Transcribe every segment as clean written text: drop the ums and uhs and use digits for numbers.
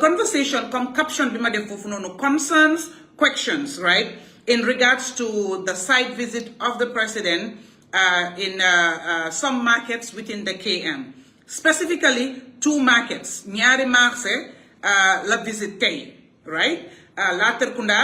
conversation come caption bima def fofu nonu concerns questions, right, in regards to the site visit of the president in some markets within the KM, specifically 2 markets, ñaari marché la visit tay, right, Latrikunda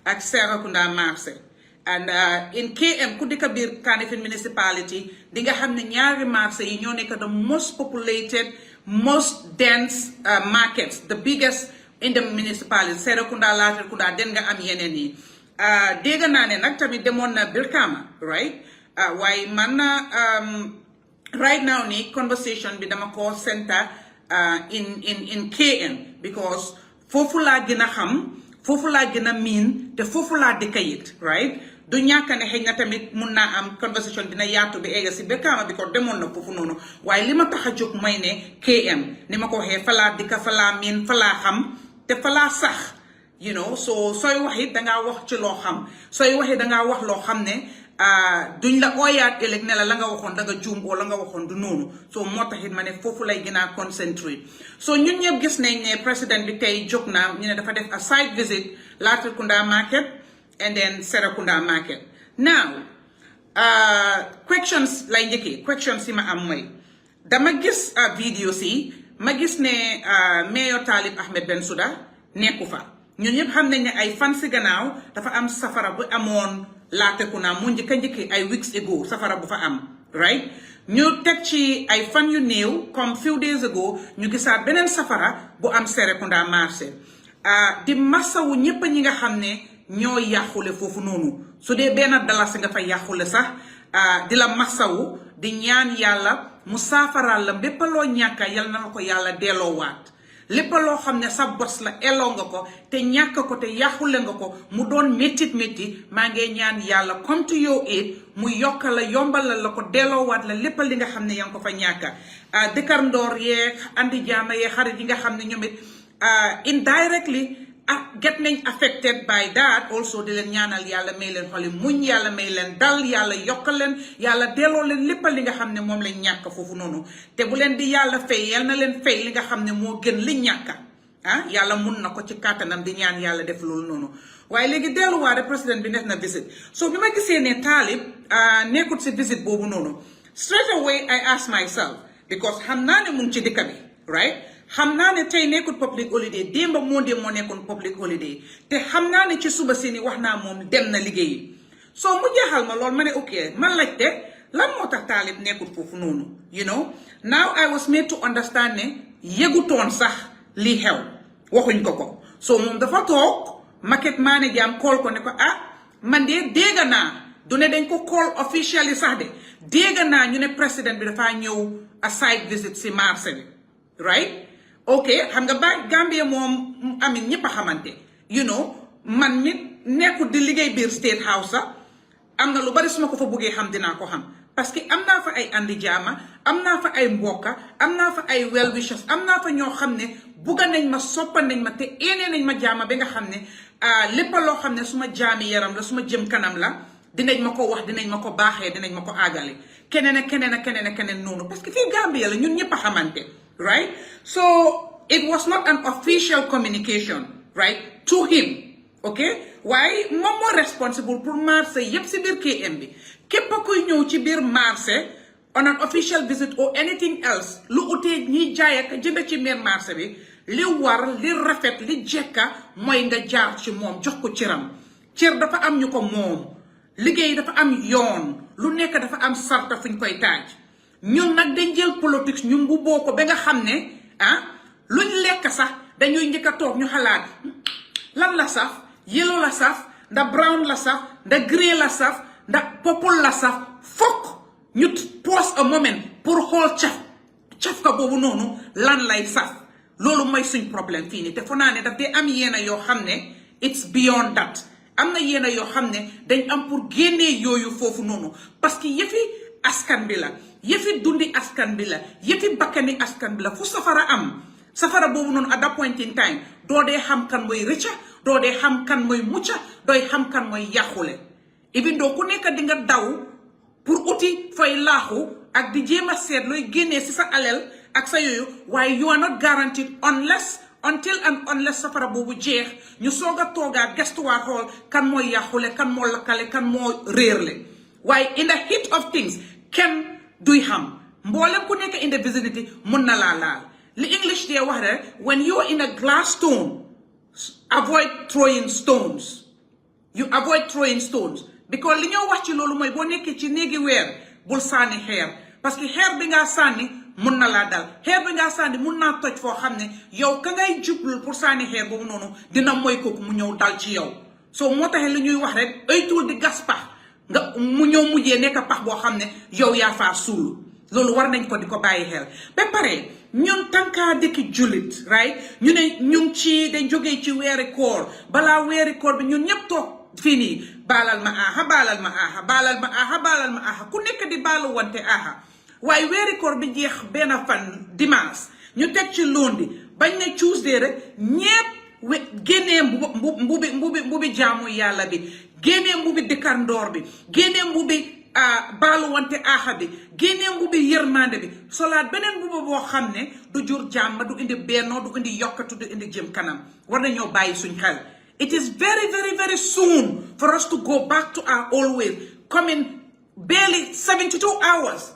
ak Serekunda marché. And in KM ku dëkk biir Kanifing municipality di nga xam ne ñaari marché yi ñoo nekk the most populated, most dense markets, the biggest in the municipality. Serekunda, Latrikunda, den nga am yeneen yi. Dégg naa ne nag tamit demoon na Brikama, right? Waaye man right now ni conversation bi dama ko center in KM because foofu laa gën a xam, foofu laa gën a miin te foofu laa dëkk it, right? Du ñàkk ne xëy na tamit mun naa am conversation dina yaatu bi egga si Brikama bi ko demoon na foofu noonu waaye li ma tax a jóg mooy ne KM ni ma ko waxee falaa dëkk falaa miin falaa xam te falaa sax, you know, so sooy wax it dangaa wax ci loo xam, sooy waxee dangaa wax loo xam ne duñ la ooyaat ëllëg ne la nga waxoon danga juum oo la nga waxoon du noonu, so moo taxit ma ne foofu lay gën a concentrate. So ñun ñëpp gis nañ ne président bi tey jóg na ñu ne dafa def a site visit Latrikunda market and then Serekunda market. Now questions lay njëkkee, questions yi ma am mooy dama gis video si ma gis ne Mayor Talib Ahmed Bensouda nekku fa. ñun ñëpp xam nañ ne ay fan si gannaaw dafa am safara bu amoon Latrikunda mu njëkk ay weeks ago, safara bu fa am, right? ñu teg ci ay fan yu néew comme few days ago ñu gisaat beneen safara bu am Serekunda marché. Di masawu ñëpp ñi nga xam ne ñoo yàqule foofu noonu su dee benn dalasi nga fa yàqule sax di la masawu di ñaan yàlla mu saafaral la bépp loo ñàkka yal na la ko yàlla delloowaat. lépp loo xam ne sa bos la eloo nga ko te ñàkk ko te yàqule nga ko mu doon méttit maa ngi ñaan yàlla come to your aid mu yokka la yombalal la ko delloowaat la lépp li nga xam ne yaa ngi ko fa ñàkka dëkkandoor yeeg andi jaama yeeg xarit yi nga xam ne ñoom it indirectly get nañ affected by that also di leen ñaanal yàlla may leen xoli muñ, yàlla may leen dal, yàlla yokkal leen, yàlla delloo leen lépp li nga xam ne moom lañ ñàkk foofu noonu te bu leen di yàlla fay yal na leen fay li nga xam ne moo gën li ñàkka yàlla mun na ko ci kàttanam di ñaan yàlla def loolu noonu. waaye léegi delluwaare président bi def na visit, so bi ma gisee ne Talib nekkut si visit boobu noonu straight away I ask myself because xam naa ne mu ngi ci dëkk bi, right? xam naa ne tey nekkul public holiday, démba moo nekkoon public holiday te xam naa ne ci suba si ni wax naa moom dem na liggéeyi. soo mu jeexal ma loolu ma ne ok man laajte lan moo tax Talib nekkul foofu noonu, you know. Now I was made to understand ne yëgutoon sax lii xew waxuñ ko so moom dafa toog market manager am call ko ne ko man de dégg naa du ne dañ ko call officially sax de dégg naa ñu ne président bi dafa ñëw a site visit si marché bi, right? ok xam nga ba Gambia moom amin ñëpp a xamante, you know, man mi nekkul di liggéey biir State House am na lu bari su ma ko fa buggee xam dinaa ko xam parce que am naa fa ay andi jaama, am naa fa ay mbokka, am naa fa ay well wishers, am naa fa ñoo xam ne bugga nañ ma soppa nañ ma te eenee nañ ma jaama ba nga xam ne lépp loo xam ne suma jaami yaram la suma jëm kanam la dinañ ma ko wax, dinañ ma ko baaxee, dinañ ma ko àggale keneen ak keneen ak keneen ak keneen noonu parce que fii Gambia la ñun ñëpp a xamante, right? So it was not an official communication, right, to him, okay? Why moom moo responsible pour marché yëpp si biir KM bi képp kuy ñëw ci biir marché on an official visit or anything else lu utee ñiy jaay ak jënd ci biir marché bi li war li rafet li jekka mooy nga jaar ci moom jox ko cëram. cër dafa am ñu ko moom, liggéey dafa am yoon, lu nekk dafa am sarta fuñ koy taaj. ñun nag dañ jël politique ñu mbubboo ko ba nga xam ne luñ lekk sax dañuy njëkk a toog ñu xalaat lan la saf, yellow la saf, nda brown la saf, nda grey la saf, nda purple la saf, fokk ñu pause a moment pour xool caf ka boobu noonu lan lay saf. loolu mooy suñ problème fii nii te foo naa ne daf dee am yéena yoo xam ne it's beyond that. am na yéena yoo xam ne dañ am pour génnee yooyu foofu noonu parce que yëfi askan bi la, yëfi dundi askan bi la, yëfi bakkani askan bi la. fu safara am, safara boobu noonu at that point in time doo dee xam kan mooy rëcca, doo dee xam kan mooy mucca, dooy xam kan mooy yàqule. even doo ku nekk di nga daw pour uti fay laaxu ak di jéem a seet looy génnee si sa alal ak sa yooyu waaye you are not guaranteed unless until and unless safara boobu jeex ñu soog a toogaat gestuwaat xool kan mooy yàqule kan moo lakkale kan moo réerle waaye in the heat of things kenn duy xam mboolem ku nekk in the vicinity mun na laa laal li English dee wax rek when you are in a glass stone avoid throwing stones you avoid throwing stones because li ñoo wax ci loolu mooy boo nekkee ci néegi weer bul sànni xeer parce que xeer bi ngaa sànni mun na laa dal xeer bi ngaa sànni mun naa toj foo xam ne yow ka ngay jublul pour sànni xeer boobu noonu dina mooy kooku mu ñëw dal ci yow soo moo taxee li ñuy wax rek ëytul di gas pax nga mu ñëw mujjee nekk pax boo xam ne yow yaa faa suul loolu war nañ ko di ko bàyyi xel ba pare ñun tànkaa dëkki jullit right ñu ne ñu ci dañ jógee ci weeri koor balaa weeri koor bi ñun ñëpp toog fii nii baalal ma aha baalal ma aha baalal ma aha baalal ma aha ku nekk di baalu wante aha waaye weeri koor bi jeex benn fan dimanche ñu teg ci lundi bañ ne Tuesday rek ñépp génnee mbubi jaamu yàlla bi génnee mbubi dëkkandoor bi génnee mbubi baalu wante aha bi génnee mbubi yërmande bi solaat beneen mbuba boo xam ne du jur jàmm du indi bennoo du indi yokkatu du indi jëm kanam war nañoo bàyyi suñ xel it is very, very, very soon for us to go back to our old ways. Coming barely 72 hours.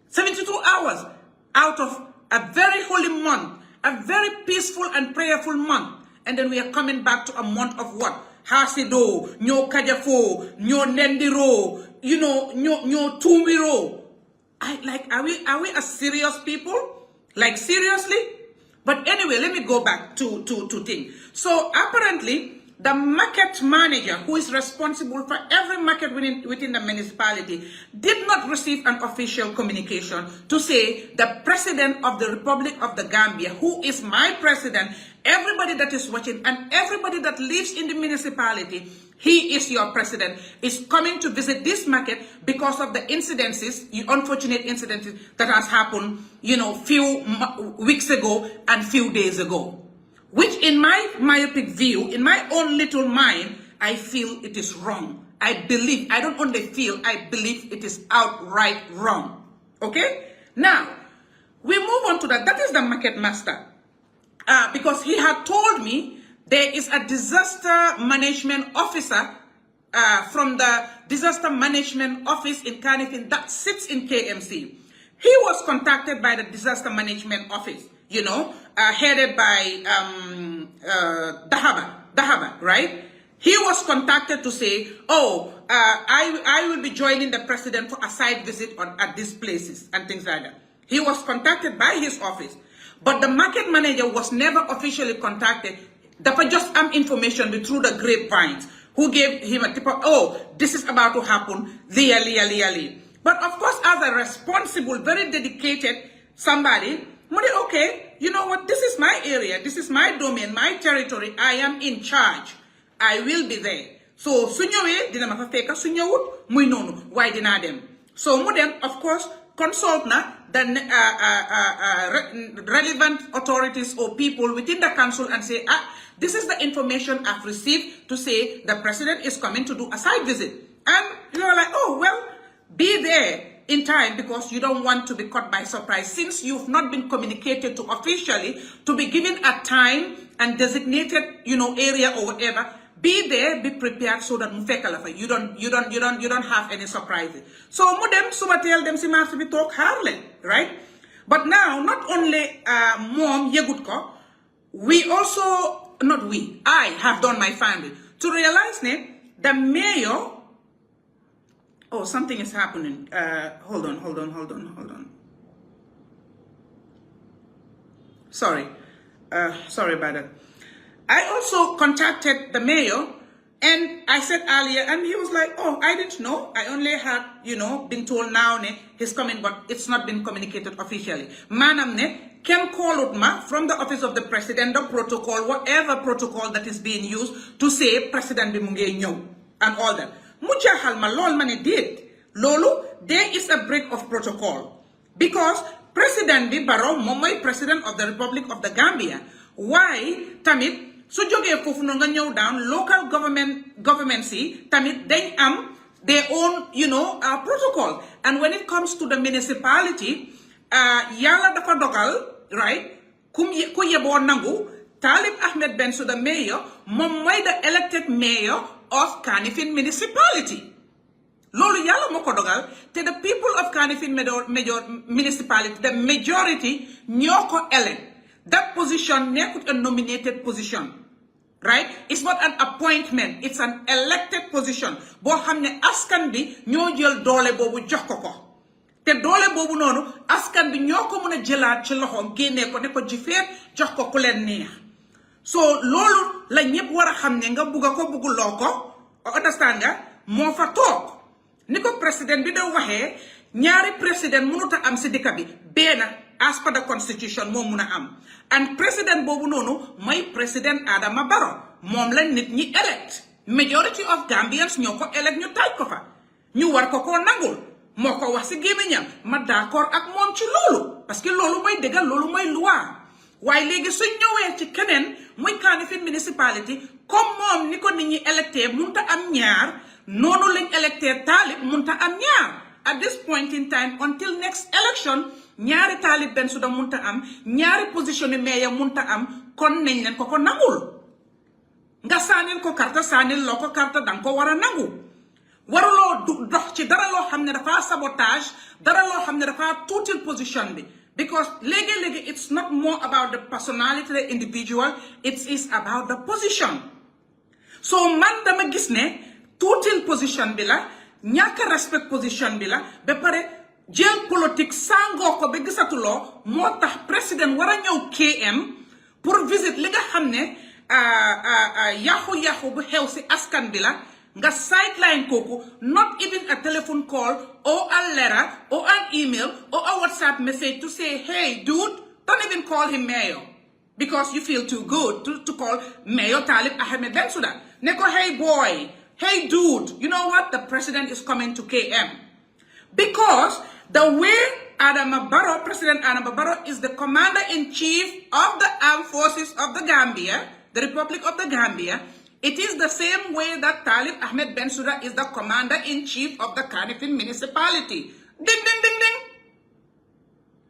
72 hours out of a very holy month. A very peaceful and prayerful month. And then we are coming back to a month of what? Hasido, Nyo Kajafo, Nyo Nendiro, you know, Nyo Tumbiro. Are we as serious people? Like seriously? But anyway, let me go back to things. So apparently, the market manager who is responsible for every market within the municipality did not receive an official communication to say the president of the Republic of the Gambia, who is my president, everybody that is watching and everybody that lives in the municipality, he is your president, is coming to visit this market because of the incidences, the unfortunate incidences that has happened, you know, few weeks ago and few days ago. Which in my myopic view, in my own little mind, I feel it is wrong. I don't only feel, I believe it is outright wrong. Okay? Now, we move on to that. That is the market master. Because he had told me there is a disaster management officer from the disaster management office in Kanifing that sits in KMC. He was contacted by the disaster management office, you know, headed by Dahaba, right? He was contacted to say, I will be joining the president for a site visit at these places and things like that. He was contacted by his office. But the market manager was never officially contacted. Dapat just information through the grapevines who gave him a tip of, this is about to happen, liya. But of course, as a responsible, very dedicated somebody, okay, you know what, this is my area, this is my domain, my territory, I am in charge. I will be there. So, sunyowe, dina mafafeka, sunyowut, muy nonu, why dina dem. So, mudem, of course, consult na the relevant authorities or people within the council and say, this is the information I've received to say the president is coming to do a site visit. And you're like, be there in time because you don't want to be caught by surprise. Since you've not been communicated to officially to be given a time and designated, area or whatever, be there, be prepared so that you don't have any surprises. So mudem subatel dem si marché bi tok harle, right? But now not only mom yegutko, I have done my family to realize the mayor. Something is happening. Hold on. Sorry about that. I also contacted the mayor and I said earlier, and he was like, I didn't know. I only had, been told now he's coming, but it's not been communicated officially. Manam can call Utma from the office of the president, the protocol, whatever protocol that is being used to say President Bimunge Nyong and all that. Mujahal malol mane did. Lolo, there is a break of protocol. Because President Barrow, Momoy, President of the Republic of the Gambia, why, Tamit, so joge fofu nga ñew down local government see tamit they their own protocol, and when it comes to the municipality yalla dafa dogal right ku yebo nangu Talib Ahmed Bensouda mayor moom mooy the elected mayor of Kanifing municipality loolu yàlla moo ko dogal te the people of Kanifing municipality the majority ñoo ko elect that position nekkut a nominated position right it's not an appointment it's an elected position boo xam ne askan bi ñoo jël doole boobu jox ko te doole boobu noonu askan bi ñoo ko mën a jëlaat ci loxoom génnee ko ne ko jifeet jox ko ku leen neex so loolu la ñëpp war a xam ne nga bugga ko bugguloo ko understand nga moo fa toog ni ko président bi da waxee ñaari président mënut a am si dëkk bi benn as per the constitution moo mun a am and président boobu noonu mooy président Adama Barrow moom la nit ñi elect majority of Gambians ñoo ko elect ñu taaj ko fa ñu war ko koo nangul moo ko wax si gémmiñam ma d'accord ak moom ci loolu parce que loolu mooy dëggal loolu mooy loi waaye léegi suñ ñëwee ci keneen muy Kanifing municipality comme moom ni ko nit ñi electé munta am ñaar noonu lañ electé Talib munta am ñaar at this point in time until next election ñaari Talib Bensouda munta am ñaari position yi mayor munta am kon nañ leen ko nangul nga saanil ko karta saanil loo ko karta danga ko war a nangu waruloo dox ci dara loo xam ne dafa sabotage dara loo xam ne dafa tuutil position bi because léegi it's not more about the personality the individual it is about the position so man dama gis ne tuutil position bi la ñàkk respect position bi la ba pare jël politique sangoo ko ba gisatuloo moo tax président war a ñëw KM pour visite li nga xam ne yàqu-yàqu bu xew si askan bi la nga sideline kooku not even a telephone call or a letter or an email or a WhatsApp message to say hey dude don't even call him mayor because you feel too good to call Mayor Talib Ahmed Bensouda ne ko hey boy hey dude you know what the president is coming to KM because the way President Adama Barrow is the commander-in-chief of the armed forces of the Gambia, the Republic of the Gambia. It is the same way that Talib Ahmed Bensouda is the commander-in-chief of the Kanifing municipality. Ding, ding, ding, ding.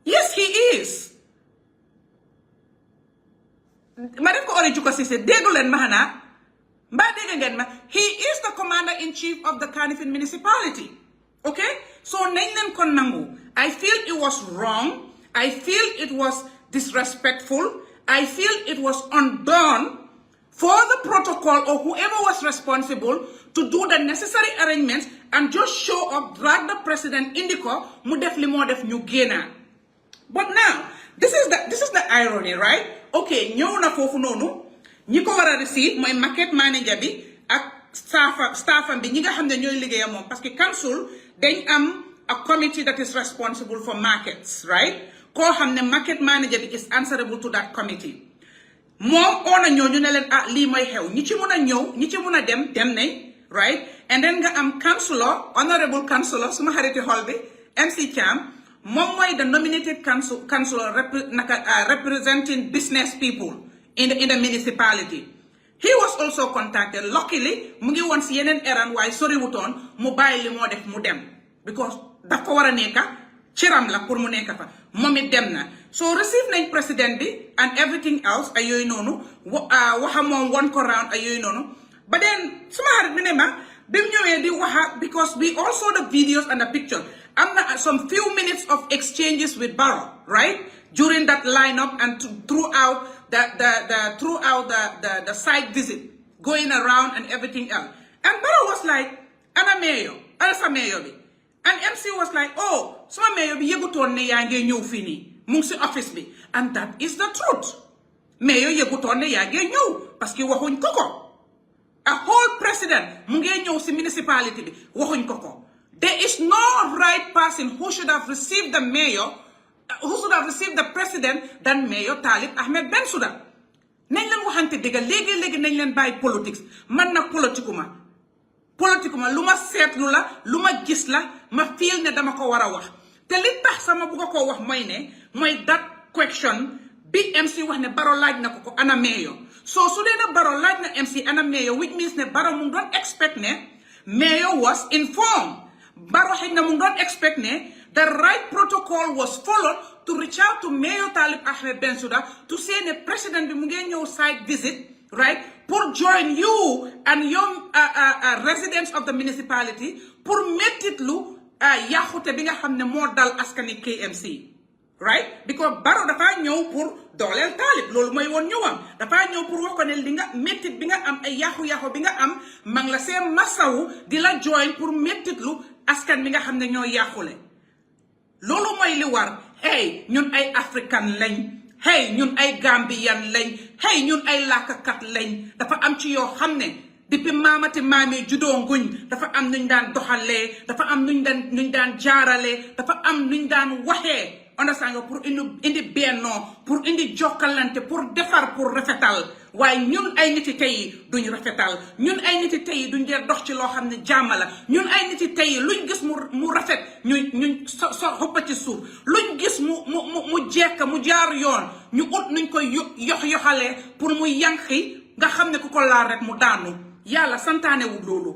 Yes, he is. Madam ko ori juko sise degulen mahana. Ba degen ma. He is the commander-in-chief of the Kanifing municipality. Okay? So nañ kon nangu. I feel it was wrong. I feel it was disrespectful. I feel it was undone for the protocol or whoever was responsible to do the necessary arrangements and just show up, drag the president in the car, mu def li mo def ñu génna. But now, this is the irony, right? Okay, ñëw na foofu noonu ñi ko war a receive mooy market manager bi ak staffam bi ñi nga xam ne ñooy liggéeyam moom parce que council dañ am a committee that is responsible for markets, right? Koo xam ne market manager bi is answerable to that committee. Moom ona ñooñu ne leen lii mooy xew ñi ci mun a ñëw ñi ci mun a dem nañ right and then nga am councillor honorable councillor suma xariti xol bi MC Cham moom mooy the nominated councillor representing business people in the municipality. He was also contacted. Luckily mu ngi woon si yeneen errand waaye soriwutoon mu bàyyi li moo def mu dem because daf ko war a nekka ciram la pour mu nekk fa moom it dem na so receive nañ président bi and everything else ay yooyu noonu waxa moom won ko round ay yooyu noonu but then suma xarit bi ne ma bi mu ñëwee di waxa because we all saw the videos and the picture am na some few minutes of exchanges with Barrow right during that lineup and throughout the site visit going around and everything else and Barrow was like ana mayor ana sa mayor bi and MC was like, oh, so mayor bi yegutoon ne yaa ngi ñëw fii nii mu ngi si office bi and that is the truth. Mayor yegutoon ne yaa ngi ñëw parce que waxuñ ko ko. A whole president mu ngi ñëw si municipality bi waxuñ ko ko. There is no right person who should have received the mayor, who should have received the president than Mayor Talib Ahmed Bensouda. Nañ leen waxante dëgg léegi nañ leen bàyyi politics man nag politiquement lu ma seetlu la lu ma gis la ma feel ne dama ko war a wax te li tax sama bu ko wax mooy that question bi MC wax ne Barrow laaj na ko ana mayor so su dee na Barrow laaj na MC ana mayor which means ne Barrow mu doon expect ne mayor was informed Barrow xëy na mu doon expect ne the right protocol was followed to reach out to Mayor Talib Ahmed Bensouda to say ne président bi mu ngi ñëw site visit, right, pour join you and your residents of the municipality pour mettitlu yaxute bi nga xam ne moo dal askani KMC, right, because Barrow dafa ñëw pour dooleel Talib loolu mooy woon ñëwam dafa ñëw pour wax ko ne li nga mettit bi nga am ay yaxu-yaxu bi nga am mang la seen masawu di la join pour mettitlu askan bi nga xam ne ñoo yàqule loolu mooy li war. Hey ñun ay africain lañ, hey ñun ay gambian lañ, hey ñun ay làkkat lañ. Dafa am ci yoo xam ne depuis maamati maami juddoo nguñ dafa am nuñ daan doxalee, dafa am nuñ daan jaaralee, dafa am nuñ daan waxee understand nga pour indi bennoo, pour indi jokkalante, pour defar, pour rafetal. waaye ñun ay niti tey duñ rafetal, ñun ay niti tey duñ dee dox ci loo xam ne jàmm la, ñun ay niti tey luñ gis mu rafet ñuñ so xoppa ci suuf, luñ gis mu jekk mu jaar yoon ñu ut nuñ koy yoxalee pour mu yanqi nga xam ne ku ko laal rek mu daanu. Yàlla santaane wu loolu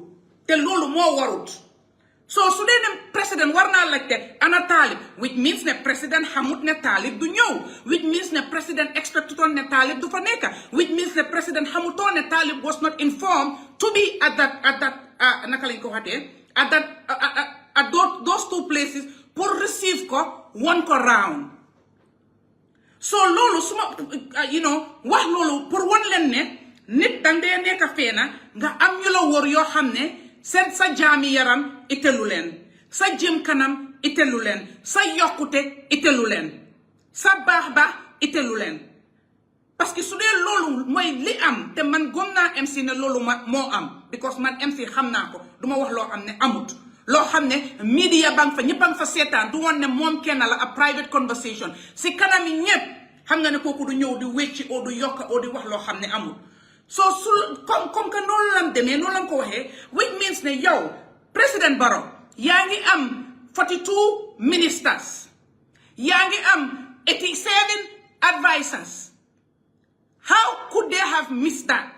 te loolu moo warut. So su dee ne président war naa laajte ana Talib, which means ne président xamut ne Talib du ñëw, which means ne président expectutoon ne Talib du fa nekk, which means ne président xamutoon ne Talib was not informed to be at that naka lañ ko waxatee at those two places pour receive ko one ko round. So loolu suma wax loolu pour wan leen ne nit dang dee nekk feena nga am ñu la wóor yoo xam ne seen sa jaami yaram itelu leen, sa jëm kanam itelu leen, sa yokkute itelu leen, sa baax itelu leen. parce que su dee loolu mooy li am te man gom naa MC ne loolu moo am because man MC xam naa ko duma wax loo xam ne amut, loo xam ne media bang fa ñëpp a fa seetaan du woon ne moom kenn la a private conversation si kanam yi ñëpp xam nga ne kooku du ñëw di wecci oo du yokka oo di wax loo xam ne amut. So comme que noonu lam demee noonu lam ko waxee, which means ne yow président Barrow yaa ngi am 42 ministers, yaa ngi am 87 advisors. How could they have missed that?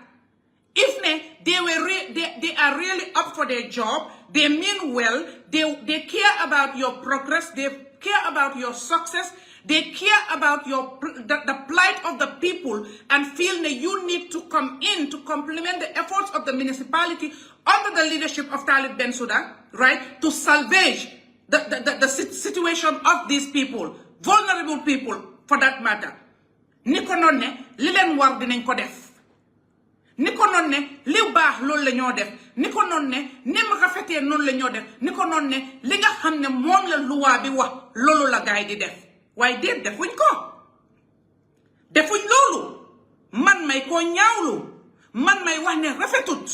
If they are really up for their job, they mean well, they care about your progress, they care about your success, they care about the plight of the people and feel that you need to come in to complement the efforts of the municipality under the leadership of Talib Bensouda, right, to salvage the situation of these people, vulnerable people for that matter. Ni ko noon ne li leen war dinañ ko def, ni ko noon ne li baax loolu la ñoo def, ni ko noon ne ni mu rafetee noonu la ñoo def, ni ko noon ne li nga xam ne moom la luwaa bi wax loolu la gaay di def. waaye déet defuñ ko, defuñ loolu. Man may koo ñaawlu, man may wax ne rafetut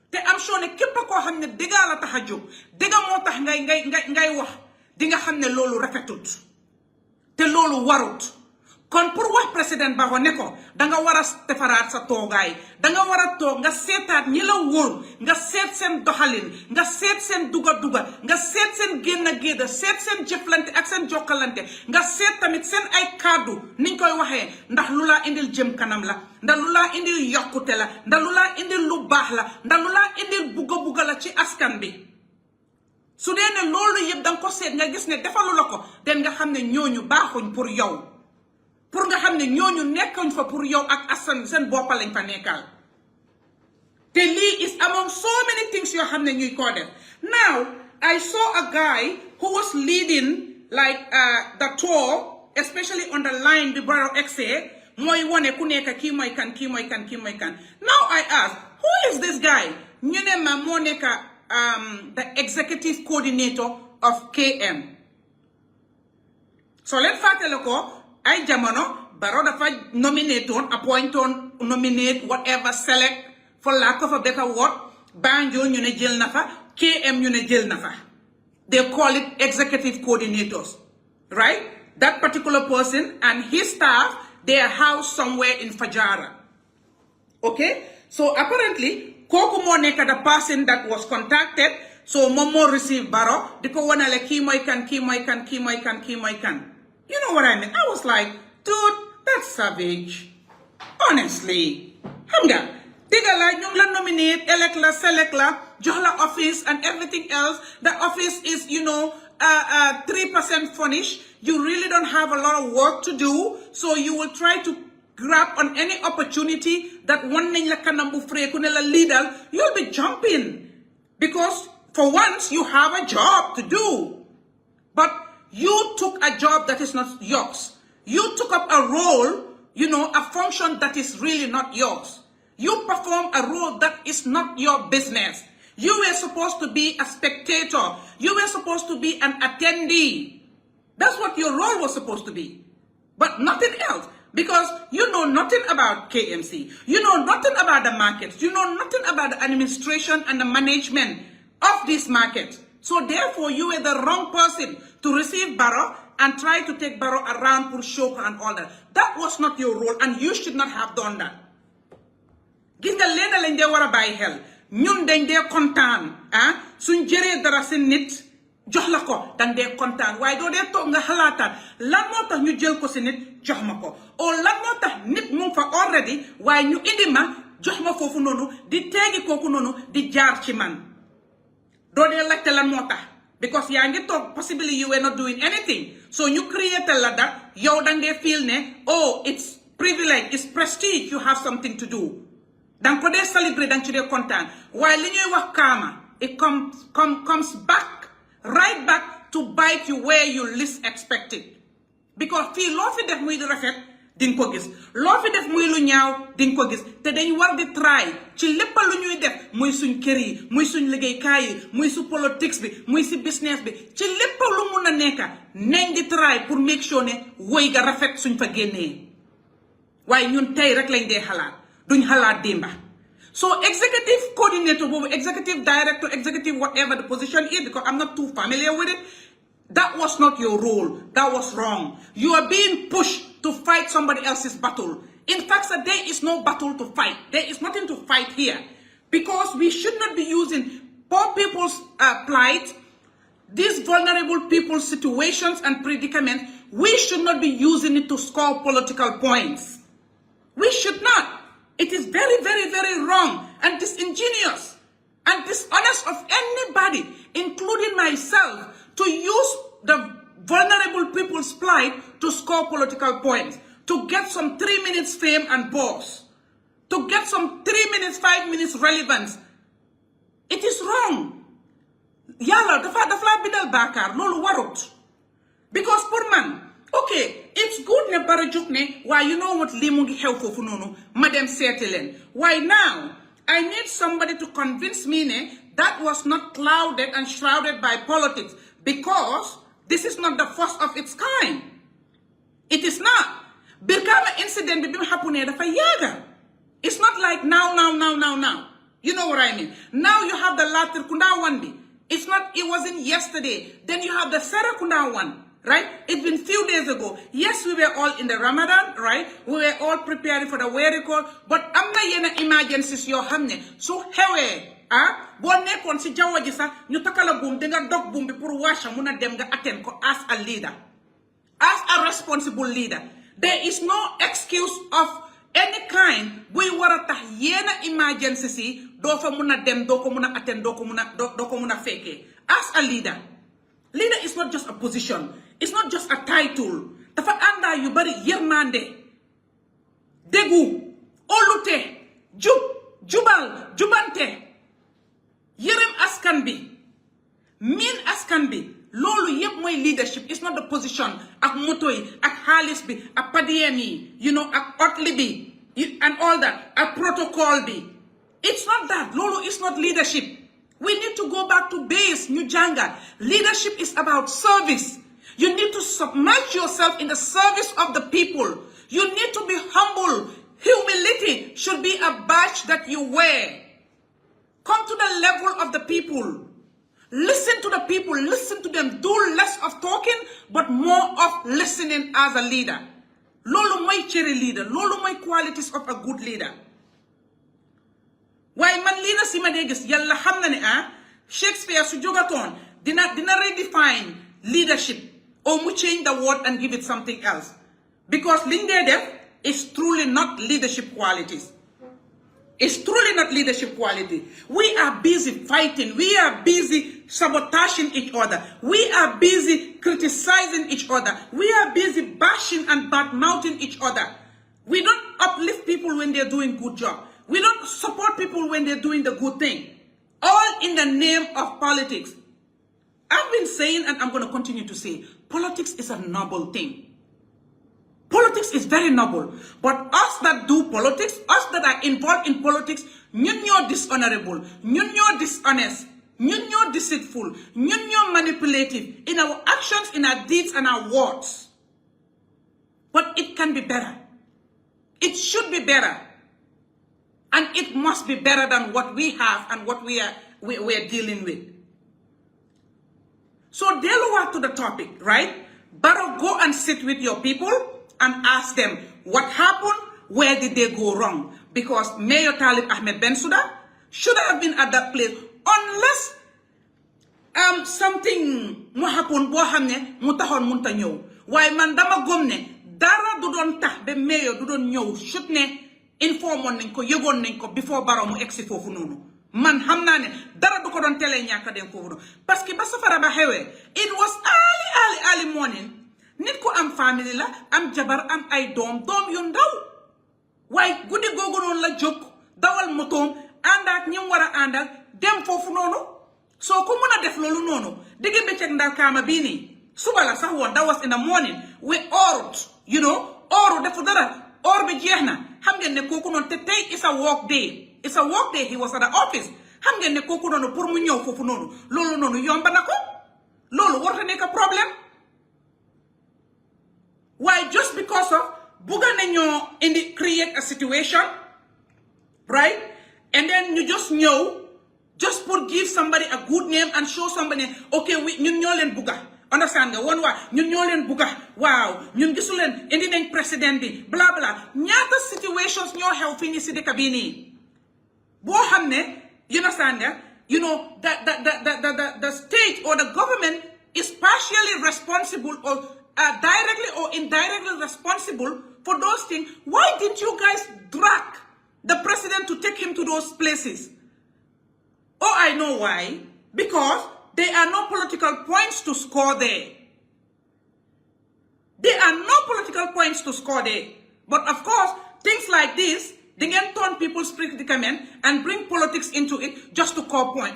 te am soo ne képp koo xam ne dëgga la tax a jóg, dëgga moo tax ngay wax di nga xam ne loolu rafetut te loolu warut. kon pour wax président Barrow ne ko danga war a defaraat sa toogaay, danga war a toog nga seetaat ñi la wóor, nga seet seen doxalin, nga seet seen duga nga seet seen génn seet seen jëflante ak seen jokkalante, nga seet tamit seen ay kàddu niñ koy waxee ndax lu laa indil jëm kanam la, ndax lu laa indil yokkute la, ndax lu laa indil lu baax la, ndax lu laa indil bugga la ci askan bi. su dee ne loolu yëpp danga ko seet nga gis ne defalu la ko den nga xam ne ñooñu baaxuñ pour yow, pour nga xam ne ñooñu nekkuñ fa pour yow ak askan seen boppa lañ fa nekkal. te lii is among so many things yoo xam ne ñuy koo def. Now I saw a guy who was leading like the tour, especially on the line bi Barrow exe mooy wone ku nekk kii mooy kan kii mooy kan kii mooy kan. Now I ask, who is this guy? ñu ne ma moo nekk the executive coordinator of KM. so leen fàttale ko ay jamono Barrow dafa nominate on, appoint on, nominate, whatever, select, for lack of a better word. Banjul ñu ne jël na fa, KM ñu ne jël na fa. They call it executive coordinators, right? That particular person and his staff, they are housed somewhere in Fajara. Okay? So apparently, kooku moo nekk the person that was contacted, so moom moo receive Barrow, di ko wanale kii mooy kan, kii mooy kan, kii mooy kan, kii mooy kan. You know what I mean? I was like, dude, that's savage. Honestly. Xam nga, dëgg la ñu ngi la nominate, elect la, select la, jox la office and everything else. The office is, 3% furnished. You really don't have a lot of work to do. So you will try to grab on any opportunity that one nañ la kanam bu free ku ne la leader, you'll be jumping. Because for once, you have a job to do. But you took a job that is not yours. You took up a role, a function that is really not yours. You perform a role that is not your business. You were supposed to be a spectator. You were supposed to be an attendee. That's what your role was supposed to be. But nothing else. Because you know nothing about KMC. You know nothing about the markets. You know nothing about the administration and the management of this market. So therefore, you were the wrong person to receive Barrow and try to take Barrow around for Shoka and all that. That was not your role, and you should not have done that. Gis nga leena lañ dee war a bàyyi xel ñun dañ dee kontaan suñ jëree dara si nit jox la ko dañ dee kontaan waaye doo dee toog nga xalaataat lan moo tax ñu jël ko si nit jox ma ko o lan moo tax nit mu fa already waaye ñu indi ma jox ma foofu noonu di teegi kooku noonu di jaar ci man doo dee laajte lan moo tax because yaa ngi toog possibly you were not doing anything so ñu created la that yow dañ dee feel ne it's privilege, it's prestige, you have something to do. Dang ko dee celebrate, dang ci dee kontaan waaye li ñuy wax karma, it comes back, right back to bite you where you least expect it. Because fii loo fi def muy di rafet dinga ko gis loo fi def muy lu ñaaw dinga ko gis te dañ war di try ci lépp lu ñuy def muy suñ kër yi muy suñ liggéeykaay yi muy su politics bi muy si business bi ci lépp lu mun a nekka nañ di try pour make sure ne woy ga rafet suñ fa génnee waaye ñun tey rek lañ dee xalaat duñ xalaat démba so executive coordinator boobu executive director executive whatever the position is because I'm not too familiar with it, that was not your role. That was wrong. You are being pushed to fight somebody else's battle. In fact, there is no battle to fight. There is nothing to fight here because we should not be using poor people's plight, these vulnerable people's situations and predicaments. We should not be using it to score political points. We should not. It is very, very, very wrong and disingenuous and dishonest of anybody, including myself, to use the vulnerable people's plight to score political points, to get some 3 minutes fame and buzz, to get some 3 minutes, 5 minutes relevance. It is wrong. Yalla, dafa la bidal bakar, lolu warut. Because pour man, okay, it's good ne bara juk ne, why you know what li mu ngi xew fofu nonu, ma dem seeti len. Why now? I need somebody to convince me ne that was not clouded and shrouded by politics because this is not the first of its kind. It is not. Birkama incident bim hapune dafa yaga. It's not like now. You know what I mean? Now you have the Latir Kunda one. It wasn't yesterday. Then you have the Sarah Kunda one. Right? It's been few days ago. Yes, we were all in the Ramadan, right? We were all preparing for the wedding, but amna yena emergencies yo hamne. So hewe, bon nekon si jawa ji sa ñu takala boom de nga dog boom bi pour washa muna dem nga attend ko as a leader. As a responsible leader. There is no excuse of any kind buy wara tax yena emergencies yi do fa muna dem do ko muna attend do ko muna feke. As a leader. Leader is not just a position. It's not just a title. Dafa anda yu bari yermande. Degu, olute, jubal, jubante. Yerem askan bi. Min askan bi. Lolu yep moy leadership. It's not the position. Ak motoy, ak halis bi, ak padiyemi, ak otli bi, and all that. Ak protocol bi. It's not that. Lolu is not leadership. We need to go back to base, Njanga. Leadership is about service. You need to submerge yourself in the service of the people. You need to be humble. Humility should be a badge that you wear. Come to the level of the people. Listen to the people. Listen to them. Do less of talking, but more of listening as a leader. Lolo moy cherry leader. Lolo moy qualities of a good leader. Why man leader si ma de gis yalla xam na ne Shakespeare su jogaton dina redefine leadership or mu change the word and give it something else because liñ dee def is truly not leadership qualities. It's truly not leadership quality. We are busy fighting. We are busy sabotaging each other. We are busy criticizing each other. We are busy bashing and bad-mouthing each other. We don't uplift people when they're doing good job. We don't support people when they're doing the good thing. All in the name of politics. I've been saying, and I'm going to continue to say, politics is a noble thing. Politics is very noble. But us that do politics, us that are involved in politics, ñun ñoo dishonorable, ñun ñoo dishonest, ñun ñoo deceitful, ñun ñoo manipulative in our actions, in our deeds, and our words. But it can be better. It should be better. And it must be better than what we have and what we are dealing with. So delve to the topic, right? Barrow, go and sit with your people and ask them what happened, where did they go wrong? Because Mayor Talib Ahmed Bensouda should have been at that place unless something mo happen bo xamne mu taxone munta ñew. Waye man dama gom ne dara du don tax be mayor du don ñew should ne informon nañ ko yegon nañ ko before Barrow mu exi fofu nonu. Man xamna ne dara du ko don télé ñaka dem fofu nonu parce que ba safara ba xewé it was early morning. Nit ko am family la am jabar am ay doom yu ndaw waaye guddi googu noonu la jóg dawal motoom ànd ak ñi mu war a àndal dem foofu noonu soo ko mën a def loolu noonu digg bëccëg ndar kaama bii nii suba la sax woon that was in the morning we oorut ooru defu dara oor bi jeex na xam ngeen ne kooku noonu te tey it's a work day he was at the office xam ngeen ne kooku noonu pour mu ñëw foofu noonu loolu noonu yomba na ko loolu warta nekk problème. Why? Just because of buga create a situation, right? And then you just know, just give somebody a good name and show somebody, okay, ñun ñoo leen buga. Understand nga one way ñun ñoo leen buga. Wow, ñun gisu leen indi nañ president bi, blah blah. Ñaata situations ñoo xew fi ni ci dëkk bi nii. Boo xam ne, you understand nga, the state or the government is partially responsible or directly or indirectly responsible for those things. Why didn't you guys drag the president to take him to those places? Oh, I know why. Because there are no political points to score there. There are no political points to score there. But of course, things like this, they can turn people's predicament and bring politics into it just to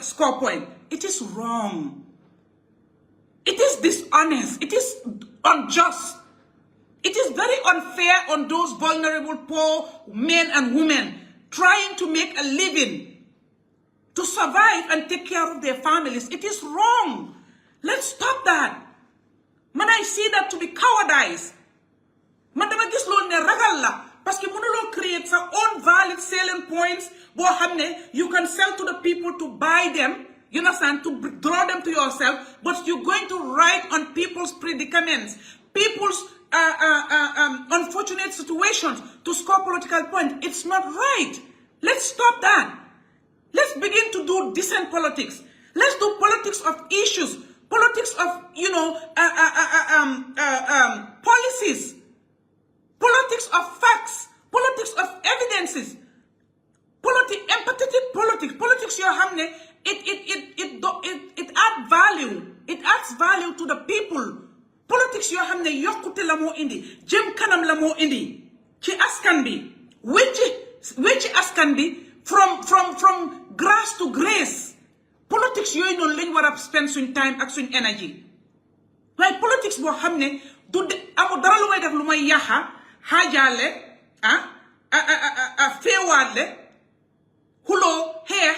score point. It is wrong. It is dishonest. It is unjust. It is very unfair on those vulnerable, poor men and women trying to make a living, to survive and take care of their families. It is wrong. Let's stop that. Man, I see that to be cowardice. Man, dama gis lo ne ragal la parce que mënuloo create sa own valid selling points boo xam ne you can sell to the people to buy them. You understand? To draw them to yourself, but you're going to write on people's predicaments, people's unfortunate situations to score political points. It's not right. Let's stop that. Let's begin to do decent politics. Let's do politics of issues, politics of, policies, politics of facts, politics of evidences, empathetic politics your hamne. It adds value. It adds value to the people. Politics yoo xam ne yokkute la moo indi jëm kanam la moo indi ci askan bi wecci askan bi from grass to grace. Politics yooyu noonu lañ war a spend suñ time ak suñ energy. waaye politics boo xam ne du amul dara lu may def lu may yaxa xaajaale feewaale xuloo xeex.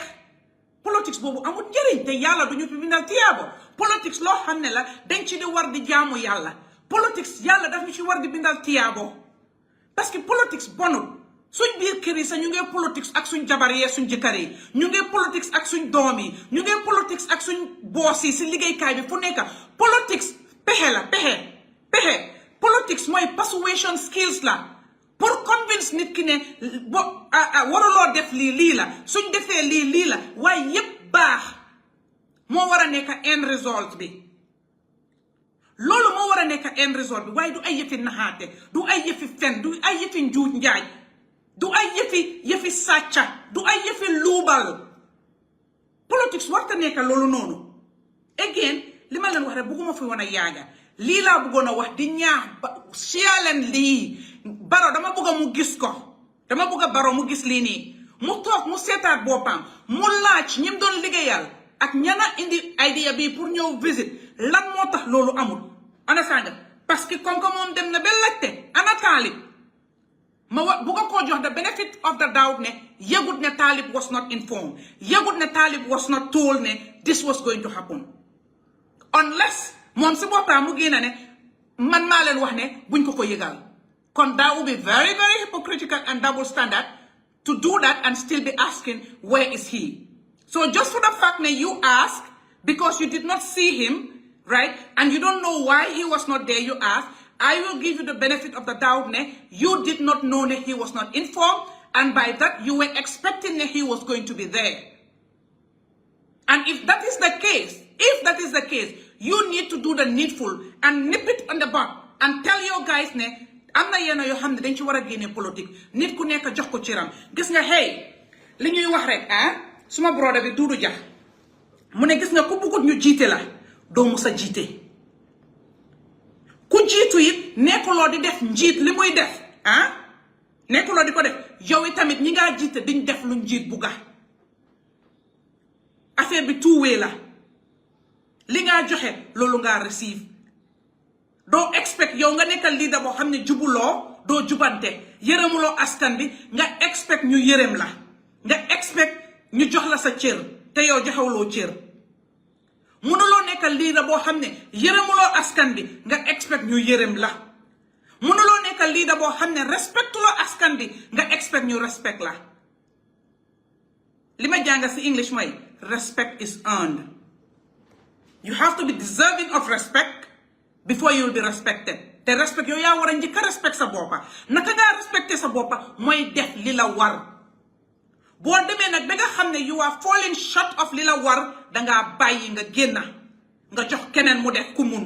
Politics boobu amul njëriñ te yàlla duñu fi bindal tiyaabo. Politics loo xam ne la dañ ci di war di jaamu yàlla. Politics yàlla daf ñu ci war di bindal tiyaabo. parce que politics bonut suñ biir kër yi sax ñu ngi politics ak suñ jabar yi suñ jëkkër yi ñu ngi politics ak suñ doom yi ñu ngi politics ak suñ boss yi si liggéeykaay bi fu nekk politics pexe la pexe politics mooy persuasion skills la pour convince nit ki ne waruloo def lii la suñ defee lii la waaye yépp baax moo war a nekk end result bi loolu moo war a nekk end result bi waaye du ay yëfi naxaate du ay yëfi fen du ay yëfi njuuj njaaj du ay yëfi sàcca du ay yëfi luubal politics warta nekk loolu noonu again li ma leen wax rek bëgguma fi woon a yaaga lii laa bëggoon a wax di ñaax siyaleen lii Barrow dama bëgg mu gis ko dama bëgg Barrow mu gis lii nii mu toog mu seetaat boppam mu laaj ñim doon liggéeyal ak ñana indi idea bi pour ñëw visit lan moo tax loolu amul understand parce que comme que moom dem na ba laajte ana Talib ma wax bu ko jox the benefit of the doubt ne yëgut ne Talib was not informed yëgut ne Talib was not told ne this was going to happen unless moom si boppam mu génn ne man maa leen wax ne buñ ko yëgal kon that would be very very hypocritical and double standard to do that and still be asking where is he. So just for the fact that you ask because you did not see him, right, and you don't know why he was not there, you ask, I will give you the benefit of the doubt that you did not know that he was not informed, and by that you were expecting that he was going to be there. And if that is the case, you need to do the needful and nip it on the bud and tell your guys ne am na yenn yoo xam ne dañ ci war a génne politique nit ku nekk jox ko ciram gis nga hey li ñuy wax rek suma broda bi Dudu Jah mu ne gis nga ku bëggut ñu jiite la doo musa jiite ku jiitu it nekkuloo di def njiit li muy def nekkuloo di ko def yow tamit ñi ngaa jiite diñ def lu njiit bugga affaire bi two way la li ngaa joxe loolu ngaa receive doo expect yow nga nekkal leader boo xam ne jubuloo doo jubante yërëmuloo askan bi nga expect ñu yërëm la nga expect ñu jox la sa cër te yow joxewuloo cër mënuloo nekkal leader boo xam ne yërëmuloo askan bi nga expect ñu yërëm la mënuloo nekkal leader boo xam ne respectuloo askan bi nga expect ñu respect la li ma jàng si English mooy respect is earned. You have to be deserving of respect before you will be respected. Te respect yow yaa war a njëkk a respect sa boppa naka ngaa respecté sa boppa mooy def li la war boo demee nag ba nga xam ne you are falling short of li la war dangaa bàyyi nga génna nga jox keneen mu def ku mun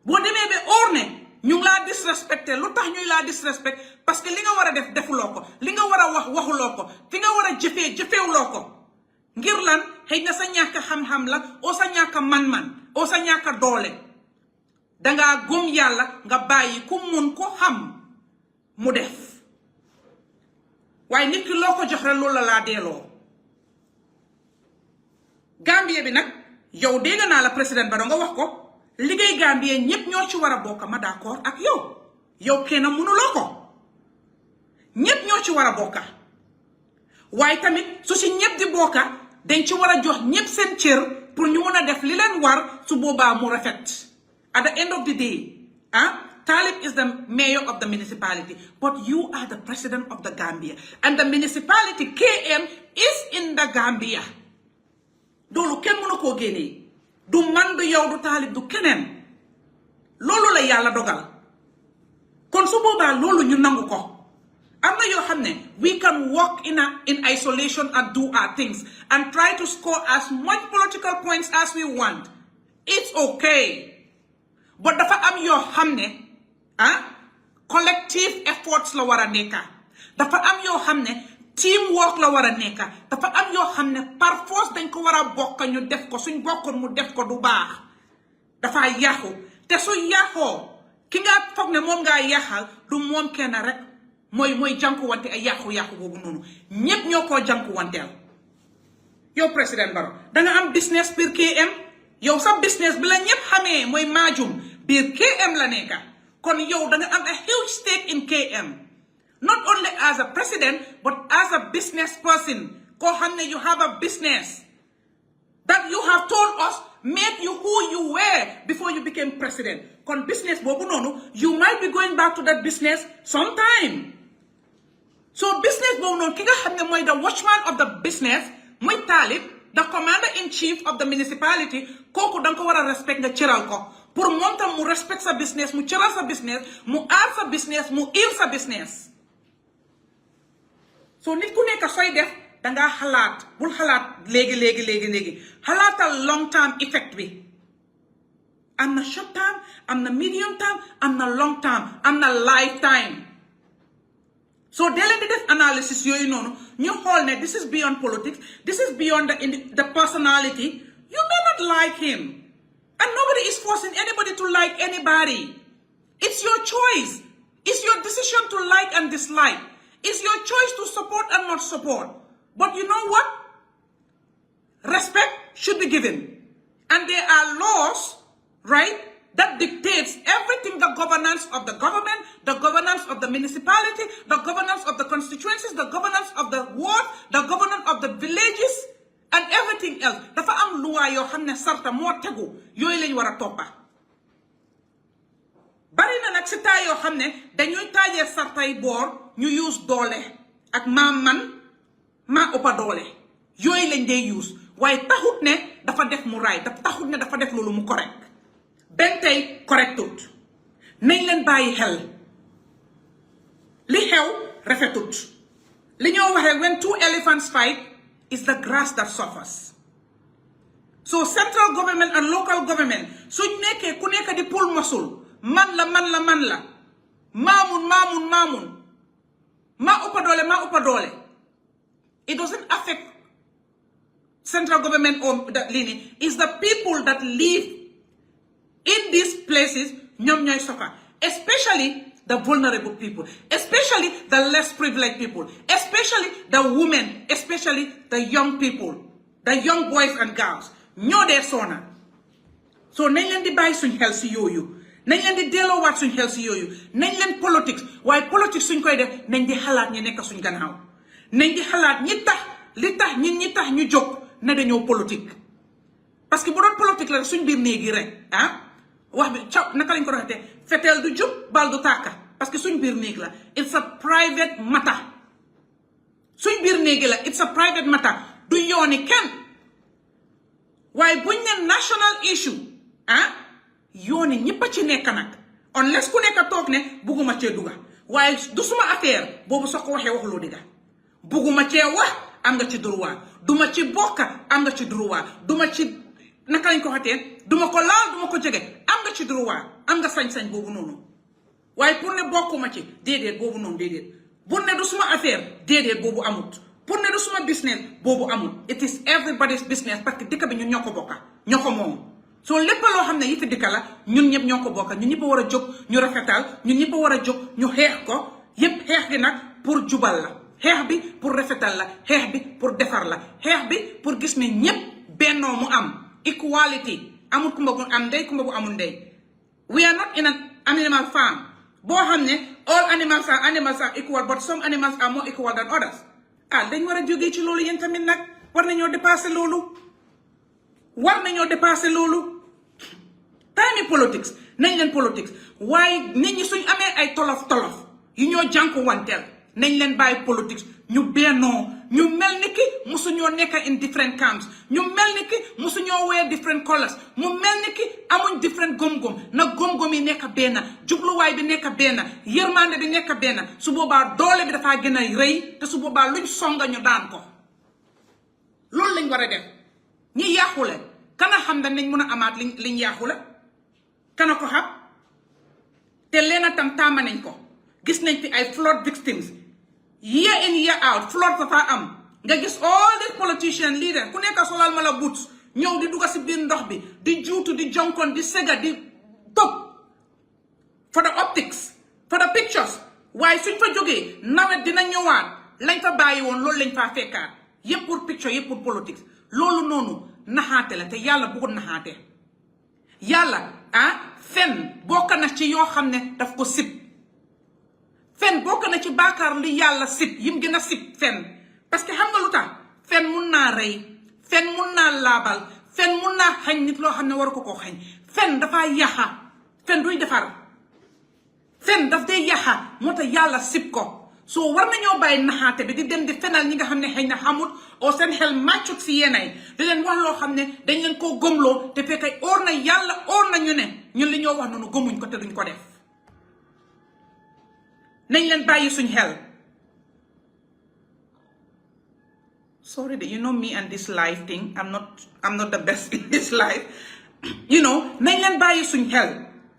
boo demee ba óor ne ñu ngi laa disrespecté lu tax ñuy laa disrespect parce que li nga war a def defuloo ko li nga war a wax waxuloo ko fi nga war a jëfeewuloo ko ngir lan xëy na sa ñàkk xam-xam la oo sa ñàkk man-man oo sa ñàkk doole dangaa gëm yàlla nga bàyyi ku mun ko xam mu def waaye nit ki loo ko jox rek loolu la laa delloo Gambie bi nag yow dégg naa la président Barrow nga wax ko liggéey Gambie ñépp ñoo ci war a bokk ma d'accord ak yow kenn mënuloo ko ñépp ñoo ci war a bokka waaye tamit su si ñépp di bokka dañ ci war a jox ñépp seen cër pour ñu mën a def li leen war su boobaa mu rafet. At the end of the day, Talib is the mayor of the municipality, but you are the president of the Gambia. And the municipality, KM, is in the Gambia. Dolu ken mënu ko génnee du man du yow du Talib du keneen loolu la yàlla dogal kon su boobaa loolu ñu nangu ko am na yoo xam ne we can walk in isolation and do our things and try to score as much political points as we want. It's okay. But dafa am yoo xam ne collective efforts la war a nekka dafa am yoo xam ne teamwork la war a nekka dafa am yoo xam ne par force dañ ko war a bokk ñu def ko suñ bokkoon mu def ko du baax dafa yàqu te su yàqoo ki nga foog ne moom ngaa yàqal du moom kenn rek mooy jànkuwante ay yàqu-yàqu boobu noonu ñépp ñoo koo jànkuwanteel yow président Barrow danga am business biir KM yow sa business bi la ñépp xamee mooy maajum biir KM la nekka kon yow danga am a huge stake in KM not only as a president but as a business person koo xam ne you have a business that you have told us made you who you were before you became president kon business boobu noonu you might be going back to that business sometime so business boobu noonu ki nga xam ne mooy the watchman of the business mooy Talib the commander-in-chief of the municipality kooku danga ko war a respect nga cëral ko pour moom tam mu respect sa business mu cëral sa business mu aar sa business mu il sa business so nit ku nekk sooy def dangaa xalaat bul xalaat léegi xalaatal long term effect bi am na short term am na medium term am na long term am na lifetime So dee leen di def analysis yooyu noonu ñu xool ne this is beyond politics, this is beyond the personality. You may not like him. And nobody is forcing anybody to like anybody. It's your choice. It's your decision to like and dislike. It's your choice to support and not support. But you know what? Respect should be given. And there are laws, right, that dictates everything, the governance of the government, the governance of the municipality, the governance of the constituencies, the governance of the ward, the governance of the villages, and everything else. Dafa am loi yoo xam ne sarta moo tegu yooyu lañ war a toppa. Bari na nag si taa yoo xam ne dañuy taajee sartay boor ñu use doole ak maa man maa ëppa doole yooyu lañ dee use waaye taxut ne dafa def mu raay taxut ne dafa def loolu mu correct benn tey correctut nañ leen bàyyi xel li xew rafetut li ñoo waxee when two elephants fight is the grass that suffers. So central government and local government suñ nekkee ku nekk di pull muscle man la maamun maa ëppa doole it doesn't affect central government or that lini. It's the people that live in these places ñoom ñooy suffer, especially the vulnerable people, especially the less privileged people, especially the women, especially the young people, the young boys and girls. ñoo dee soona. So nañ leen di bàyyi suñ xel si yooyu nañ leen di delloowaat suñ xel si yooyu nañ leen politics waaye politics suñ koy def nañ di xalaat ñi nekk suñ gannaaw nañ di xalaat ñi tax ñi tax ñu jóg ne dañoo politique. parce que bu doon politique la suñ biir néegi rek wax bi caw naka lañ ko doxatee feteel du jub bal du tàkka parce que suñ biir néeg la it's a private matter suñ biir néegi la it's a private matter du yooni kenn waaye buñ ne national issue yooni ñëpp a ci nekk nag unless ku nekk toog ne bugguma cee dugga waaye du suma affaire boobu soo ko waxee waxuloo digga bugguma cee wax am nga ci droit duma ci bokka am nga ci droit duma ci naka lañ ko xatee duma ko laal duma ko jege am nga ci droit am nga sañ-sañ boobu noonu waaye pour ne bokkuma ci déedéet boobu noonu déedéet pour ne du suma affaire déedéet boobu amut pour ne du suma business boobu amut it is everybody's business parce que dëkk bi ñun ñoo ko bokka ñoo ko moom soo lépp loo xam ne yi fi dëkk la ñun ñëpp ñoo ko bokka ñun ñëpp a war a jóg ñu rafetal ñun ñëpp a war a jóg ñu xeex ko yépp xeex gi nag pour jubal la xeex bi pour rafetal la xeex bi pour defar la xeex bi pour gis ne ñëpp bennoo mu am equality amul kumba bu am ndey kumba bu amul ndey we are not in an animal farm boo xam ne all animals are equal but some animals are more equal than others dañ war a jógee ci loolu yéen tamit nag war nañoo dépasser loolu time politics nañ leen politics waaye nit ñi suñ amee ay tolof yu ñoo jànku wanteel nañ leen bàyyi politics ñu bennoo ñu mel ni ki musuñoo nekk in different camps ñu mel ni ki musuñoo wear different colors mu mel ni ki amuñ different gom-gom na gom-gom yi nekk benn jubluwaay bi nekk benn yërmande bi nekk benn su boobaa doole bi dafaa gën a rëy te su boobaa luñ songa ñu daan ko loolu lañ war a def ñi yàqule kana xam da nañ mun a amaat liñ yàqule kana ko xam te leena tam tàmba nañ ko gis nañ fi ay flood victims year in year out flood dafa am nga gis all these politician leader ku nekk solal ma la boots ñëw di dugga si biir ndox bi di juutu di jonkon di sega di top for the optics for the pictures waaye suñ fa jógee nawet dina ñëwaat lañ fa bàyyi woon loolu lañ faa fekkaat yëpp pour picture yëpp pour politics loolu noonu naxaate la te yàlla bëggul naxaate yàlla fen bokk na ci yoo xam ne daf ko sib fen bokk na ci baakaar li yàlla sib yim gën a sib fen parce que xam nga lu tax fen mun naa rey fen mun naa laabal fen mun naa xañ nit loo xam ne waru ko koo xañ fen dafaa yaxa fen duy defar fen daf dee yaxa moo tax yàlla sib ko soo war nañoo bàyyi naxaate bi di dem di fenal ñi nga xam ne xëy na xamut oo seen xel màccut si yenay di leen wax loo xam ne dañ leen koo gëmloo te fekkay óor na yàlla óor na ñu ne ñun li ñoo wax noonu gëmuñ ko te duñ ko def nañ leen bàyyi suñ xel sorry that you know me and this life thing I'm not the best in this life nañ leen bàyyi suñ xel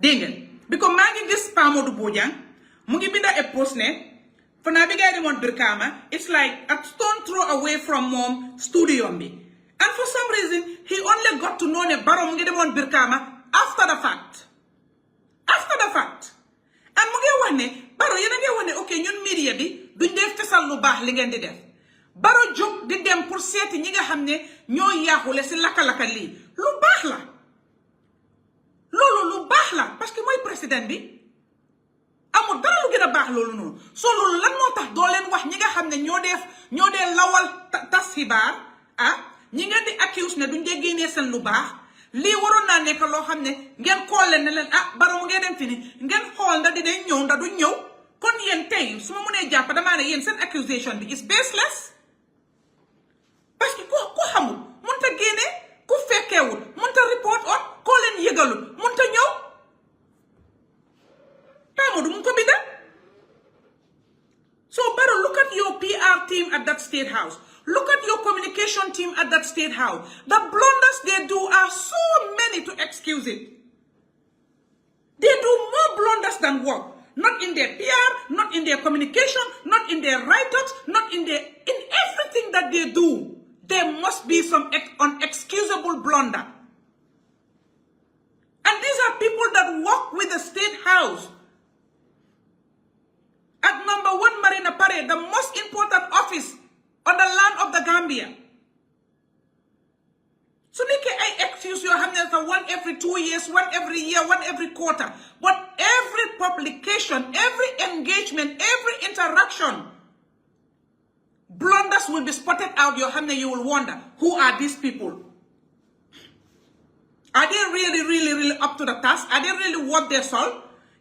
dégg ngeen because maa ngi gis Pa Modou Bojang mu ngi binda e post ne For now, Birkama, it's like a stone throw away from mom studio me. And for some reason, he only got to know ne Barrow Mungedemon Birkama after the fact. After the fact. And Mugewane, Barrow, you okay, you media be, do def tesal lu bah li di def. Barrow jóg di dem pour seeti ñi nga xam ne ñoo yaaxule si laka lii lu baax la loolu lu baax la parce que mooy président bi amul dara lu gën a baax loolu noonu soo loolu lan moo tax doo leen wax ñi nga xam ne ñoo dee lawal tas xibaar ñi ngeen di accuse ne duñ dee génnee seen lu baax lii waroon naa nekk loo xam ne ngeen xool leen ne leen Barrow mu ngeen dem fi ni ngeen xool ndax dinañ ñëw ndax duñ ñëw kon yéen tey su ma mënee jàpp damaa ne yéen seen accusation bi is baseless parce que ku xamul mënta génne ku fekkeewul mënta report on koo leen yëgalul mënta ñëw Tamadou mu ko binda. So Barrow, look at your PR team at that state house. Look at your communication team at that state house. The blunders they do are so many to excuse it. They do more blunders than work. Not in their PR, not in their communication, not in their write-ups, not in everything that they do. There must be some unexcusable blunder. And these are people that work with the state house. At number 1 Marina Parade, the most important office on the land of the Gambia. So I excuse your hands for one every 2 years, one every year, one every quarter. But every publication, every engagement, every interaction, blunders will be spotted out your hand and you will wonder, who are these people? Are they really up to the task? Are they really worth their salt?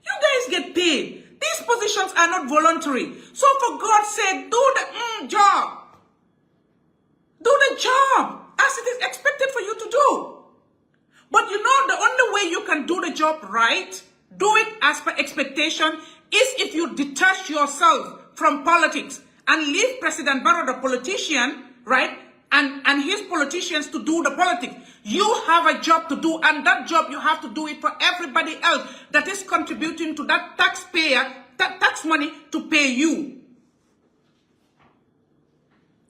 You guys get paid. These positions are not voluntary. So for God's sake, do the job. Do the job as it is expected for you to do. But you know, the only way you can do the job right, do it as per expectation, is if you detach yourself from politics and leave President Barrow, the politician, right, and his politicians to do the politics. You have a job to do, and that job you have to do it for everybody else that is contributing to that taxpayer, that tax money to pay you.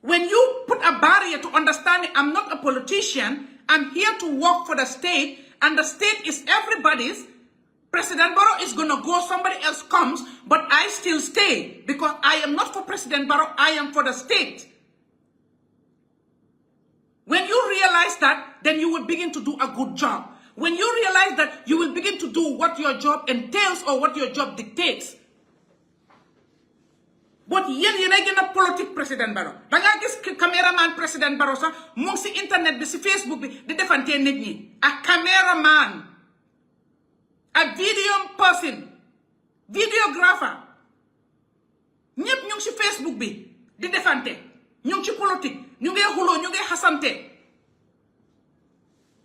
When you put a barrier to understanding, I'm not a politician, I'm here to work for the state, and the state is everybody's, President Barrow is going to go, somebody else comes, but I still stay, because I am not for President Barrow, I am for the state. When you realize that, then you will begin to do a good job. When you realize that, you will begin to do what your job entails or what your job dictates. But yéen a gën a politique President Barrow. Da nga gis cameraman President Barrow sax mu ngi si internet bi si Facebook bi di defante nit ñi. A cameraman, a video person, videographer, ñëpp ñu ngi si Facebook bi di defante. Ñu ngi ci politique, ñu ngi xuloo, ñu ngi xasante.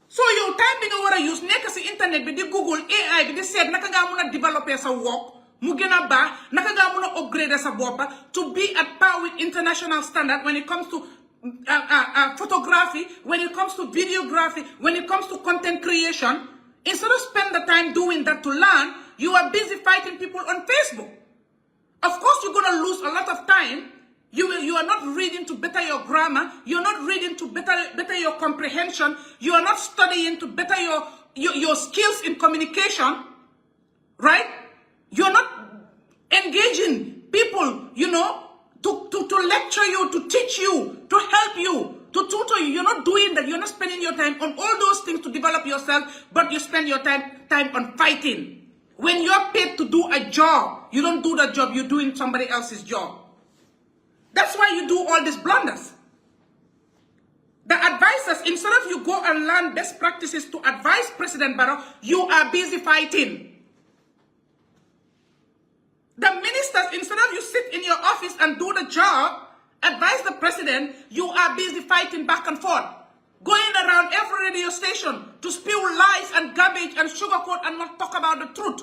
So yow time bi nga war a use nekk si internet bi di Google AI bi di seet naka nga mun a développer sa work mu gën a baax, naka nga mun a upgrade sa boppa to be at par with international standard when it comes to photography, when it comes to videography, when it comes to content creation. Instead of spend the time doing that to learn, you are busy fighting people on Facebook. Of course, you're going to lose a lot of time. You are not reading to better your grammar. You're not reading to better your comprehension. You are not studying to better your skills in communication, right? You're not engaging people, you know, to lecture you, to teach you, to help you, to tutor you. You're not doing that. You're not spending your time on all those things to develop yourself, but you spend your time on fighting. When you're paid to do a job, you don't do the job, you're doing somebody else's job. That's why you do all these blunders. The advisors, instead of you go and learn best practices to advise President Barrow, you are busy fighting. The ministers, instead of you sit in your office and do the job, advise the president, you are busy fighting back and forth. Going around every radio station to spew lies and garbage and sugarcoat and not talk about the truth.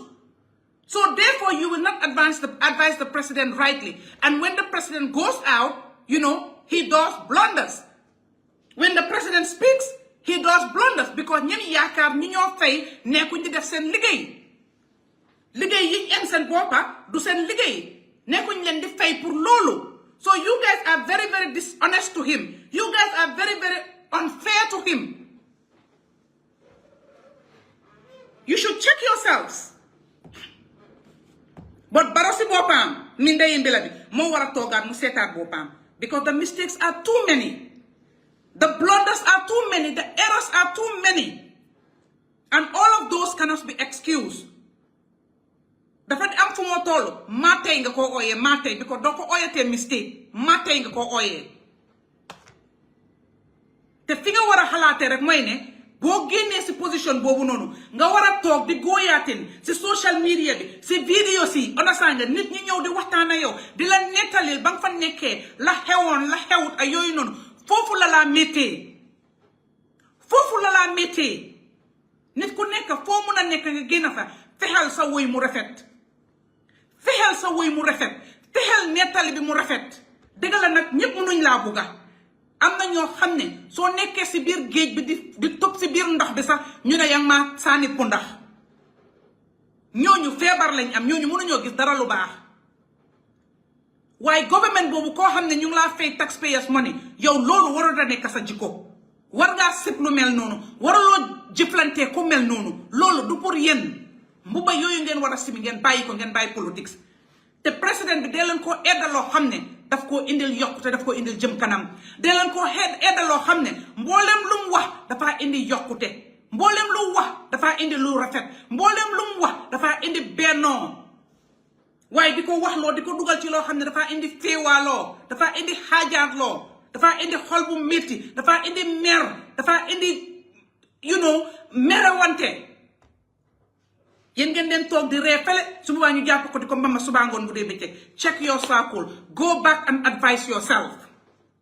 So therefore, you will not advise the president rightly. And when the president goes out, you know, he does blunders. When the president speaks, he does blunders because ñi yaakaar ñi ñoo fay nekkuñ di def seen liggéey. Liggéey yi ñu am seen boppa du seen liggéey. nekkuñ leen di fay pour loolu. So you guys are very, very dishonest to him. You guys are very, very unfair to him. You should check yourselves. But Barosi Bopam, Minda Imbilabi, mo wara togat mu setat Bopam. Because the mistakes are too many. The blunders are too many. The errors are too many. And all of those cannot be excused. Dapat am fu mo tollu matay nga ko oyé matay because do ko oyete mistake matay nga ko oyé te fi nga wara xalaté rek moy né bo génné ci position bobu nonu nga wara tok di goyatin ci social media bi ci video si understand nga nit ñi ñew di waxtana yow di la netalil bang fa nekké la xewon la xewut ay yoy nonu fofu la mété nit ku nekk fo mëna nekk nga génna fa fexal sa woy mu rafet fexel sa woy mu rafet fexel netali bi mu rafet deug la nak ñepp mënuñ la buga amna ño xamne so nekké ci bir geej bi di top ci bir ndox bi sax ñu ne yang ma sani pu ndax ñoñu febar lañ am ñoñu mënuñu gis dara lu baax waye government bobu ko xamne ñu la fay taxpayers money yow lolu waro da nekk sa jikko war nga sip lu mel nonu waralo jëflante ko mel nonu lolu du pour yeen mbuba yoyu ngeen wara simi ngeen bayiko ngeen bay politics te president bi de len ko edalo xamne daf ko indil yokkute daf ko indil jëm kanam de len ko edalo xamne mbolem lum wax dafa indi yokkute mbolem lu wax dafa indi lu rafet mbolem lum wax dafa indi benno waye diko wax lo diko dugal ci lo xamne dafa indi fewalo dafa indi hajar lo dafa indi xol bu metti dafa indi mer dafa indi merawante yen ngeen den tok di refele su bu ñu japp ko di ko mama suba ngon bu de becce check your circle go back and advise yourself.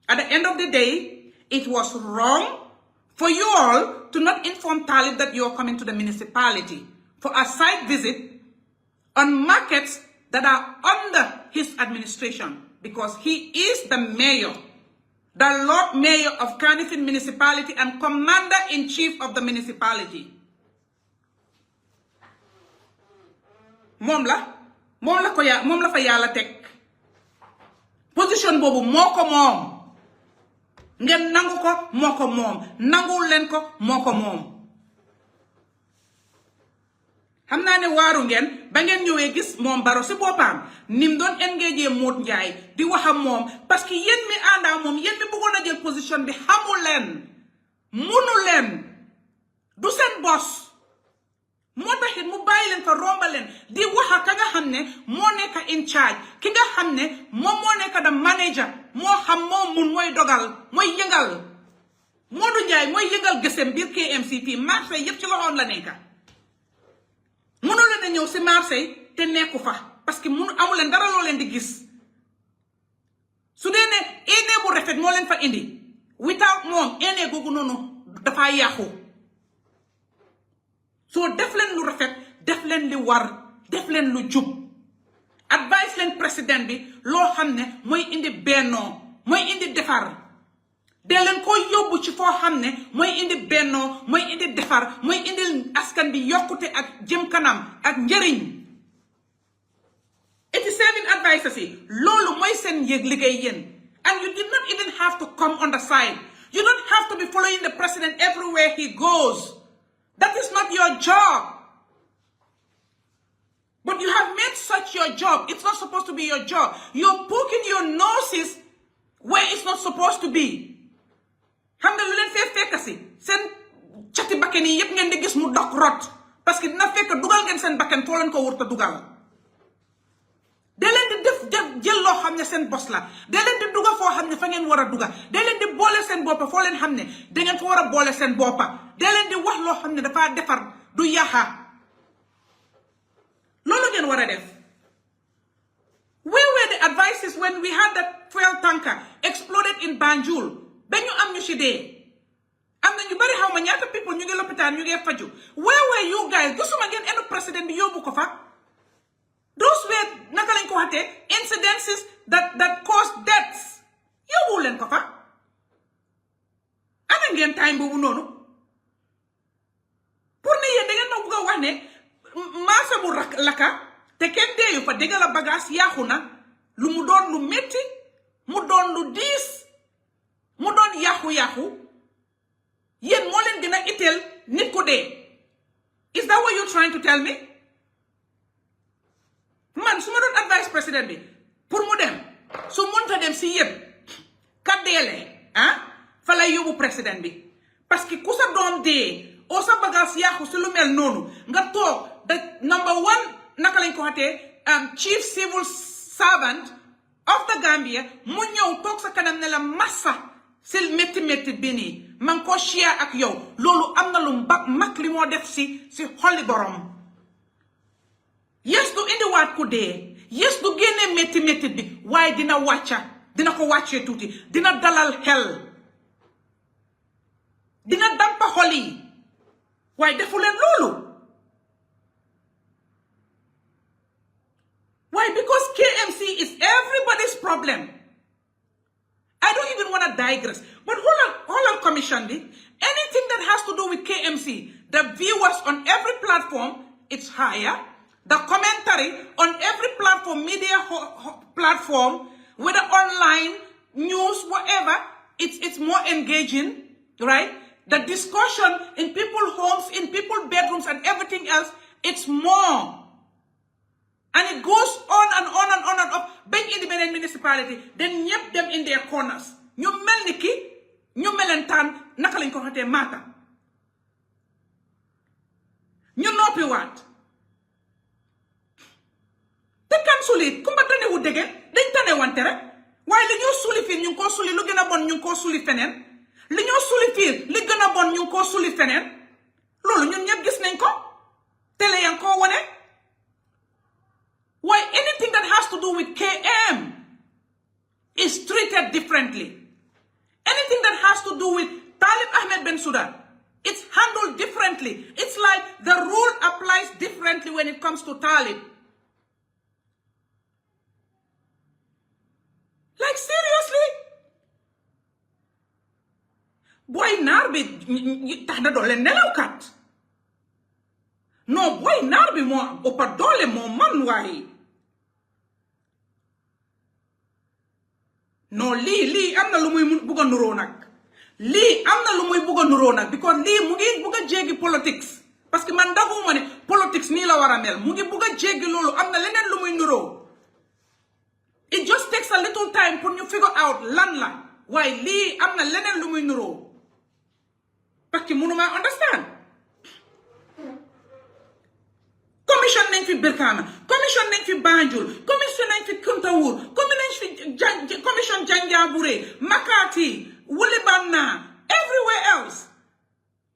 At the end of the day, it was wrong for you all to not inform Talib that you're coming to the municipality for a site visit on markets that are under his administration, because he is the mayor, the Lord Mayor of Kanifing Municipality and Commander-in-Chief of the municipality. Mom la fa yalla tek position bobu moko mom ngeen nangu ko moko mom nangul len ko moko mom xamna ne waru ngeen ba ngeen ñëwé gis mom Baro ci bopam nim doon engagé Mot Njaay di waxam mom parce que yeen mi anda mom yeen mi bëggona jël position bi xamul len munu len du sen boss motaxit mu bayi len fa romba len di waxa ka nga xamne mo nekk in charge ki nga xamne mom mo nekk da manager mo xam mom mun moy dogal moy yëngal Modou Ndiaye moy yëngal gëssem bir KMCP marché yépp ci loxon la nekk mënu leen ñëw ci marché te nekku fa parce que mënu amu leen dara lo leen di gis su dee ne ene bu rafet mo leen fa indi without mom ene gogu nonu dafa yaxu so def len lu rafet def len li war def len lu jub advice len president bi lo xamne moy indi benno moy indi defar de len ko yobbu ci fo xamne moy indi benno moy indi defar moy indi askan bi yokkute ak jëm kanam ak njëriñ 87 advices yi lolu moy sen yeg liggéey yeen, and you did not even have to come on the side. You don't have to be following the president everywhere he goes. That is not your job. But you have made such your job. It's not supposed to be your job. You're poking your noses where it's not supposed to be. Xam nga lu leen fee fekk si seen cati bakken yi yëpp ngeen di gis mu dok rot parce que dina fekk dugal ngeen seen bakken foo leen ko wurta dugal. Da leen di def jël loo xam ne seen bos la. Da leen di dugal foo xam ne fa ngeen war a dugal. Da leen di boole seen boppa foo leen xam ne da ngeen fa war a boole seen boppa. Da leen di wax loo xam ne dafa defar du yaxa. Loolu ngeen war a def. Where were the advices when we had that fuel tanker exploded in Banjul? Ben ñu am ñu ci dee. Am na ñu bari xaw ma ñaata people ñu ngi lopitaan ñu ngi faju. Where were you guys? Gisuma ngeen enu président bi yóbbu ko fa. Those were naka lañ ko waxatee incidences that caused deaths. Yóbbu leen ko fa. Ana ngeen time boobu noonu. Pour ne yéen da ngeen doon bëgg a wax ne marché bu laka te kenn deeyu fa dégg la bagage yaaxu na lu mu doon lu metti mu doon lu diis mu doon yàqu-yàqu yéen moo leen gën a itteel nit ku dee. Is that what you're trying to tell me? Man su ma doon advice président bi pour mu dem su mënta dem si yëpp ka deele fa lay yóbbu président bi parce que ku sa doom dee oo sa bagage yàqu si lu mel noonu nga toog the number one naka lañ ko waxatee chief civil servant of the Gambia mu ñëw toog sa kanam ne la massa sil métti bi nii man ko share ak yow loolu am na lu mag li moo def si xolli borom. Yes du indiwaat ku dee yes du génne métti bi waaye dina ko wàccee tuuti dina dalal xel dina dampa xol yi waaye defu leen loolu. Why? Because KMC is everybody's problem. I don't even want to digress. But hold on, Commission. Anything that has to do with KMC, the viewers on every platform, it's higher. The commentary on every platform, media platform, whether online, news, whatever, it's more engaging, right? The discussion in people's homes, in people's bedrooms, and everything else, it's more. And it goes on and on and on and on. Being independent municipality, then ñep them in their corners. Ñu melni ki, ñu melentaan naka lañ ko xatee mata. Ñu noppi waat. Te kan suli kumba tane wu dege dañ tane wante rek. Waaye li ñoo suli fii ñu ngi ko suli lu gën a bon ñu ngi ko suli feneen. Li ñoo suli fii li gën a bon ñu ngi ko suli feneen. Loolu ñun ñëpp gis nañ ko. Télé yang ko wone. Why anything that has to do with KM is treated differently. Anything that has to do with Talib Ahmed Bensouda, it's handled differently. It's like the rule applies differently when it comes to Talib. Like seriously? Boy narbi tahda dole nelawkat. No boy narbi mo opadole mo manwai. No lii am na lu muy bugg a nuroo nag lii am na lu muy bugg a nuroo nag because lii mu ngi bugg a jéggi politics parce que man daguma ne politics nii la war a mel mu ngi bugg a jéggi loolu am na leneen lu muy nuroo. It just takes a little time pour ñu figure out lan la waaye lii am na leneen lu muy nuroo parce que mënuma understand. Commission nañ fi Brikama commission nañ fi Banjul commission nañ fi Kuntawur commission Janjanbureh Makati Wulibanna everywhere else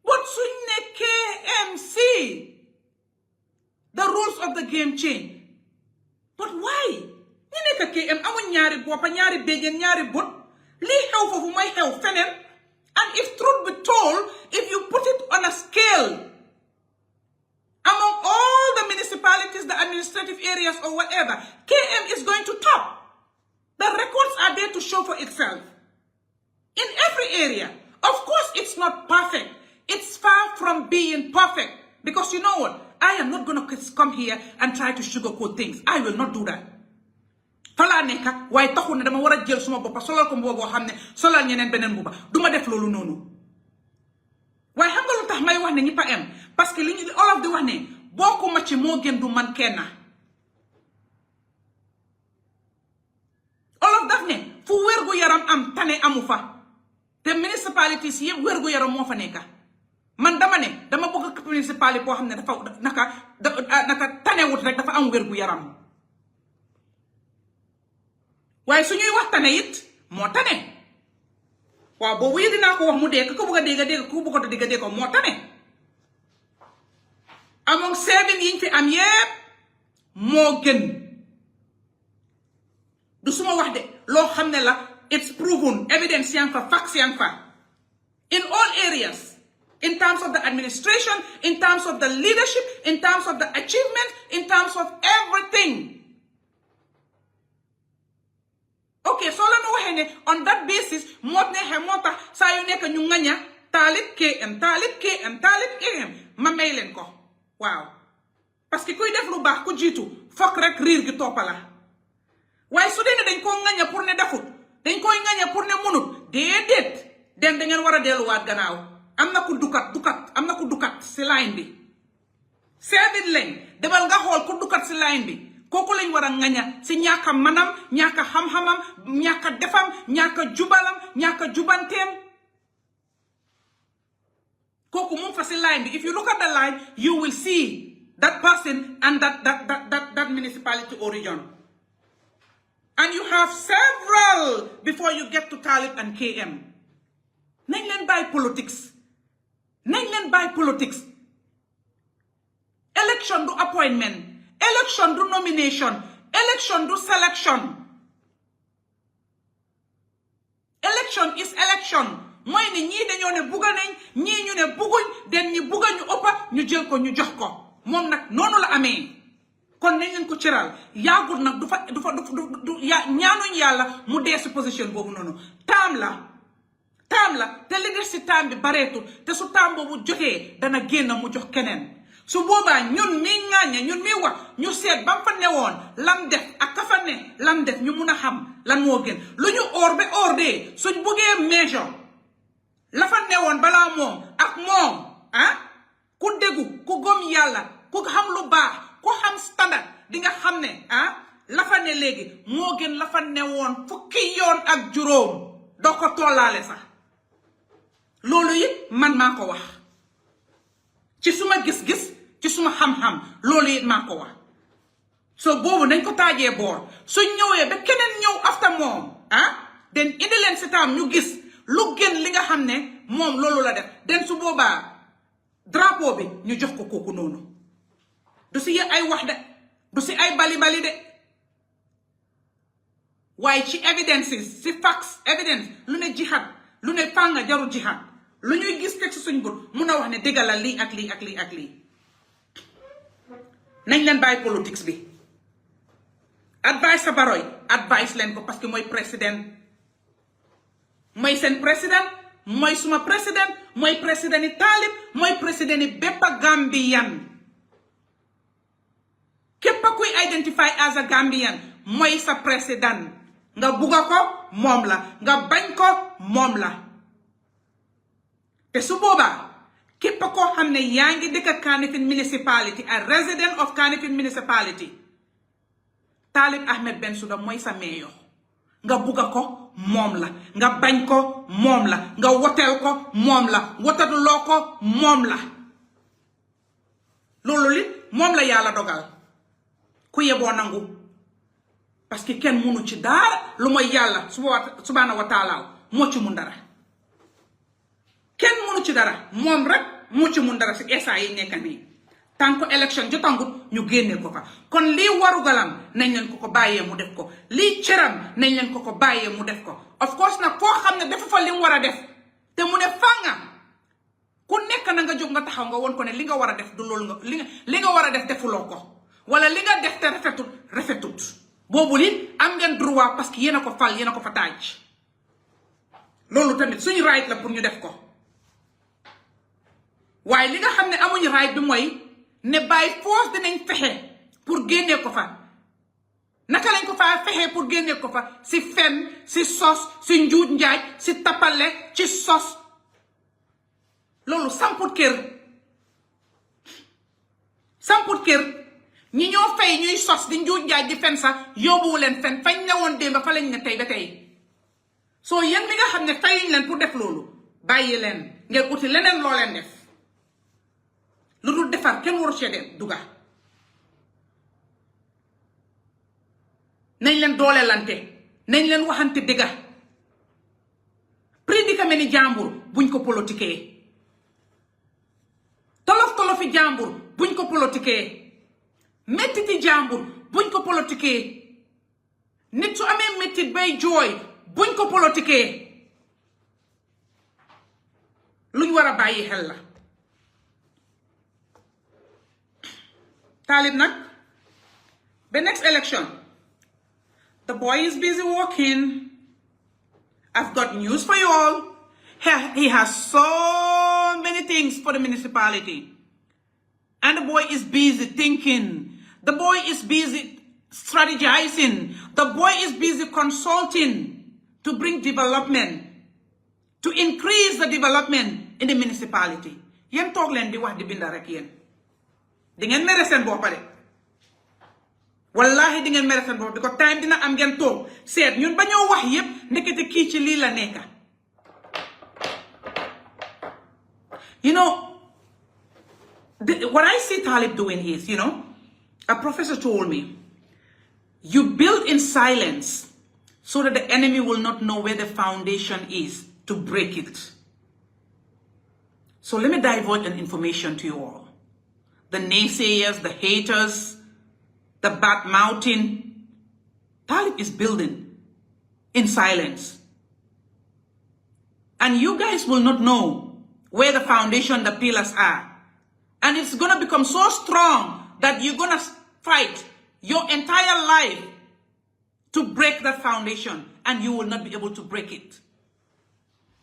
but suñ ne KMC the rules of the game change. But why ñi nekk KM amuñ ñaari boppa ñaari béjjén ñaari bët lii xew foofu mooy xew feneen. And if truth be told, if you put it on a scale among all the municipalities, the administrative areas or whatever, KM is going to top. The records are there to show for itself. In every area. Of course, it's not perfect. It's far from being perfect. Because you know what? I am not going to come here and try to sugarcoat things. I will not do that. Fala neka, waaye taxul ne dama war a jël suma boppa solal ko mbuba boo xam ne solal ñeneen beneen mbuba duma def loolu noonu. Waaye xam nga lu tax may wax ne ñi pa am parce que li ñu olof di wax ne bokkuma ci moo gën du man kenn. Olof daf ne fu wérgu yaram am tane amu fa te municipalities yëpp wérgu yaram moo fa nekka. Man dama ne dama bëgg municipality boo xam ne dafa naka tane wut rek dafa am wérgu yaram. waaye suñuy waxtane it moo tane waaw boobu yi dinaa ko wax mu dégg ko bëgg a dégg ku bëgg a dégg ko moo tane among 7 yiñ fi am yépp moo gën du suma wax de loo xam ne la it's proven evidence yang fa facts yang fa in all areas in terms of the administration in terms of the leadership in terms of the achievement in terms of everything. Okay, so let me waxee ne on that basis moo neexee moo tax saa yu nekk ñu ngaña Talib KM ma may leen ko waaw parce que kuy def lu baax ku jiitu fokk rek riir gi toppala waaye su dee ne dañ koo ŋaña pour ne defut dañ koy ŋaña pour ne munut déedéet den da ngeen war a delluwaat gannaaw am na ku dukat si line bi seedit lañ demal nga xool ku dukat si line bi kooku lañ war a ŋaña si ñàkka manam ñàkka xam-xamam ñàkka defam ñàkka jubalam ñàkka jubanteem kooku mu fa si line bi if you look at the line you will see that person and that municipality or region. And you have several before you get to Talib and KM. Nañ leen bàyyi politics. Election do appointment. Election do nomination. Election do selection. Election is election. Mooy ne ñii dañoo ne bugga nañ ñii ñu ne bugguñ den ñi bugga ñu ëppa ñu jël ko ñu jox ko moom nag noonu la amee kon nañ leen ko cëral yàggul nag du ñaanuñ yàlla mu dee si position boobu noonu taam la te li des si taam bi bareetul te su taam boobu jotee dana génn mu jox keneen su boobaa ñun mi ŋàññe ñun mi wax ñu seet ba mu fa newoon lam def ak ka fa ne lam def ñu mun a xam lan moo gën lu ñu oor ba oor dee suñ buggee measure la fa newoon balaa moom ak moom ku déggu ku gëm yàlla ku xam lu baax ku xam standard di nga xam ne la fa ne léegi moo gën la fa newoon fukki yoon ak juróom doo ko tollaale sax loolu it man maa ko wax ci suma gis-gis ci suma xam-xam loolu it maa ko wax so boobu nañ ko taajee boor suñ ñëwee ba keneen ñëw after moom den indi leen si taam ñu gis lu gën li nga xam ne moom loolu la def den su boobaa drapeau bi ñu jox ko kooku noonu du si ay wax de du si ay bali de waaye ci evidences si facts evidence lu ne jihad lu ne fànga jarul jihad lu ñuy gis teg si suñ bët mun a wax ne déggalal lii ak lii ak lii ak lii nañ leen bàyyi politics bi advice sa Barrow advice leen ko parce que mooy président mooy seen président mooy suma président mooy président yi Talib mooy président yi bépp Gambian képp kuy identify as a Gambian mooy sa président nga bugga ko moom la nga bañ ko moom la te su boobaa képp koo xam ne yaa ngi dëkk Kanifing municipality a resident of Kanifing municipality Talib Ahmed Bensouda mooy sa mayor nga bugga ko moom la nga bañ ko moom la nga woteel ko moom la wotatuloo ko moom la loolu li moom la yàlla dogal ku yeboo nangu parce que kenn munu ci dara lu mooy yàlla subhaanahu wa taala moo ci mun dara kenn munu ci dara moom rek moo ci mun dara si esa yi nekk nii tant que élection jotangut ñu génne ko fa kon lii warugalam nañ leen ko bàyyee mu def ko lii cëram nañ leen ko bàyyee mu def ko of course nag foo xam ne dafa fa li mu war a def te mu ne fànga ku nekk na nga jóg nga taxaw nga woon ko ne li nga war a def du loolu nga li nga war a def defuloo ko wala li nga def te rafetut boobu li am ngeen droit parce que yéen a ko fal yéen a ko fa taaj loolu tamit suñu right la pour ñu def ko waaye li nga xam ne amuñu right bi mooy ne by force dinañ fexe pour génne ko fa naka lañ ko fa fexe pour génne ko fa si fen si sos si njuut njaaj si tappale ci sos loolu samput kër ñi ñoo fay ñuy sos di njuut njaaj di fen sax yóbbuwu leen fen fañ newoon démb fa lañ ne tey ba tey soo yéen mi nga xam ne fayuñ leen pour def loolu bàyyi leen ngeen uti leneen loo leen def lu dul defar kenn waru cee dem duga nañ leen doolelante nañ leen waxante dëgga prédicament ni jàmbur buñ ko politiquee tolofi jàmbur buñ ko politiquee mettiti jàmbur buñ ko politiquee nit su amee mettit bay jooy buñ ko politiquee luñ war a bàyyi xel la Talib nag the next election the boy is busy working. I've got news for you all. He has so many things for the municipality. And the boy is busy thinking. The boy is busy strategizing. The boy is busy consulting to bring development, to increase the development in the municipality. Yen toog leen di wax di binda rek yéen di ngeen mere seen bopp de wallahi di ngeen mere seen bopp because time dina am ngeen toog seet ñun ba ñoo wax yépp ndekete kii ci lii la nekka. You know, what I see Talib doing is, a professor told me, you build in silence so that the enemy will not know where the foundation is to break it. So let me divert an information to you all. The naysayers, the haters, the bad mouthing, Talib is building in silence. And you guys will not know where the foundation, the pillars are. And it's going to become so strong that you're going to fight your entire life to break that foundation, and you will not be able to break it.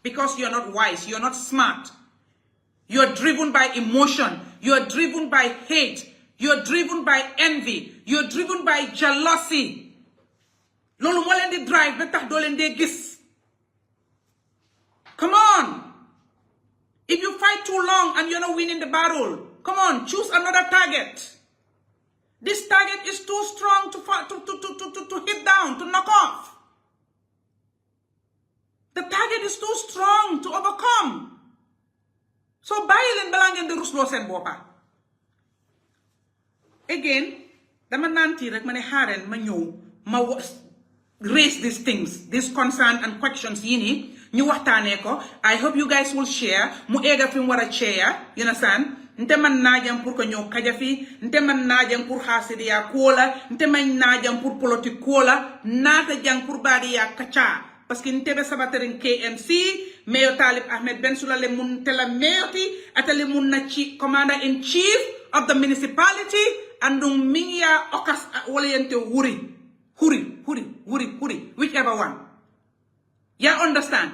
Because you're not wise, you're not smart. You're driven by emotion, you're driven by hate, you're driven by envy, you're driven by jealousy. Lolu mo len di drive ba tax do len de gis. Come on. If you fight too long and you're not winning the battle, come on, choose another target. This target is too strong to hit down, to knock off. The target is too strong to overcome. So bàyyi leen balaa ngeen di rusloo seen boppa. Again, dama nanti rek ma ne xaaral ma ñëw ma raise these things, these concerns and questions yi nii ñu waxtaanee ko. I hope you guys will share mu eega fi mu war a share, you understand? Nte man naajam pour ko ñëw kaja fi, nte man naajam pour xaasidiya koola, nte man naajam pour politique koola, naata jang pour baadiya kacha. Parce que nte be sabaterin KMC, Mayor Talib Ahmed Bensouda le mun tela mayoti, atale mun na commander-in-chief of the municipality, andung mingia okas waliyente huri, whichever one. You understand?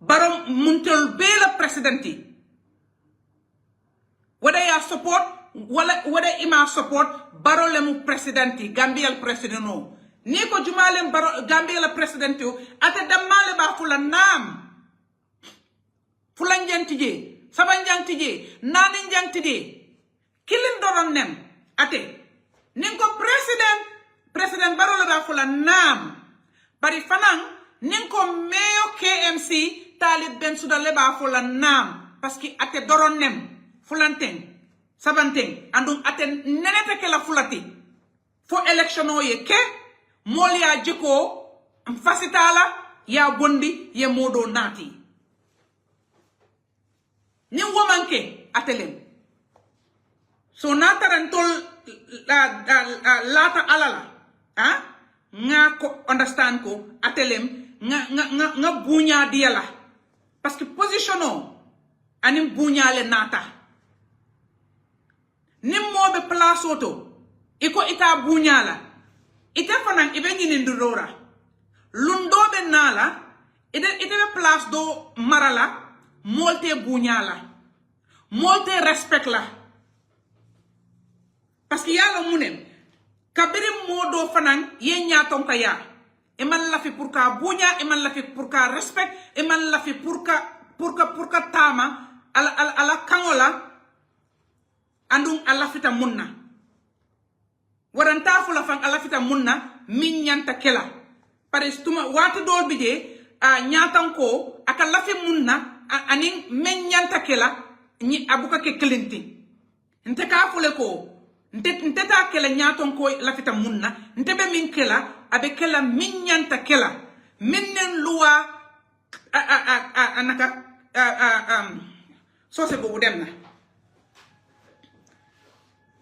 Barom muntel bela presidenti. Whether you support, whether ima support, baro lemu presidenti, Gambia president no. Niko jumalem baro Gambia presidenti, ate damale ba fula nam. Fulan jantije, saban jantije, nanin jantije. Kilin doron nem, ate. Ninko president baro le ba fula nam. Bari fanang, ninko mayor KMC, Talib Bensouda le ba fula nam. Parce que ate doron nem. Fulanteng, sabanteng, andung aten nenete ke la fulati. Fo election ye ke, moli ya jiko, mfasitala, ya bondi, ye modo nati. Ni womanke, atelem. So natarantol lata alala, nga ko understand ko, atelem, nga bunya diala. Parce que positiono, anim bunya le nata. Nimmo be place oto iko ita bunyala ite fanan ibe nyini ndurora lundo be nala ite be place do marala molte bunyala molte respect la parce que yalla munem kabiri modo fanan ye nyaton ka ya e man la fi pour ka bunya e man la fi pour ka respect e man la fi pour ka tama ala kangola andung alafita munna waranta fula fan alafita munna min nyanta kela pares tuma wata dol bije nyatan ko aka lafi munna anin men nyanta kela ni abuka ke klinti nte ka fule ko nte ta kela nyaton ko lafita munna nte be min kela abe kela min nyanta kela minnen luwa anaka so se bobu dem na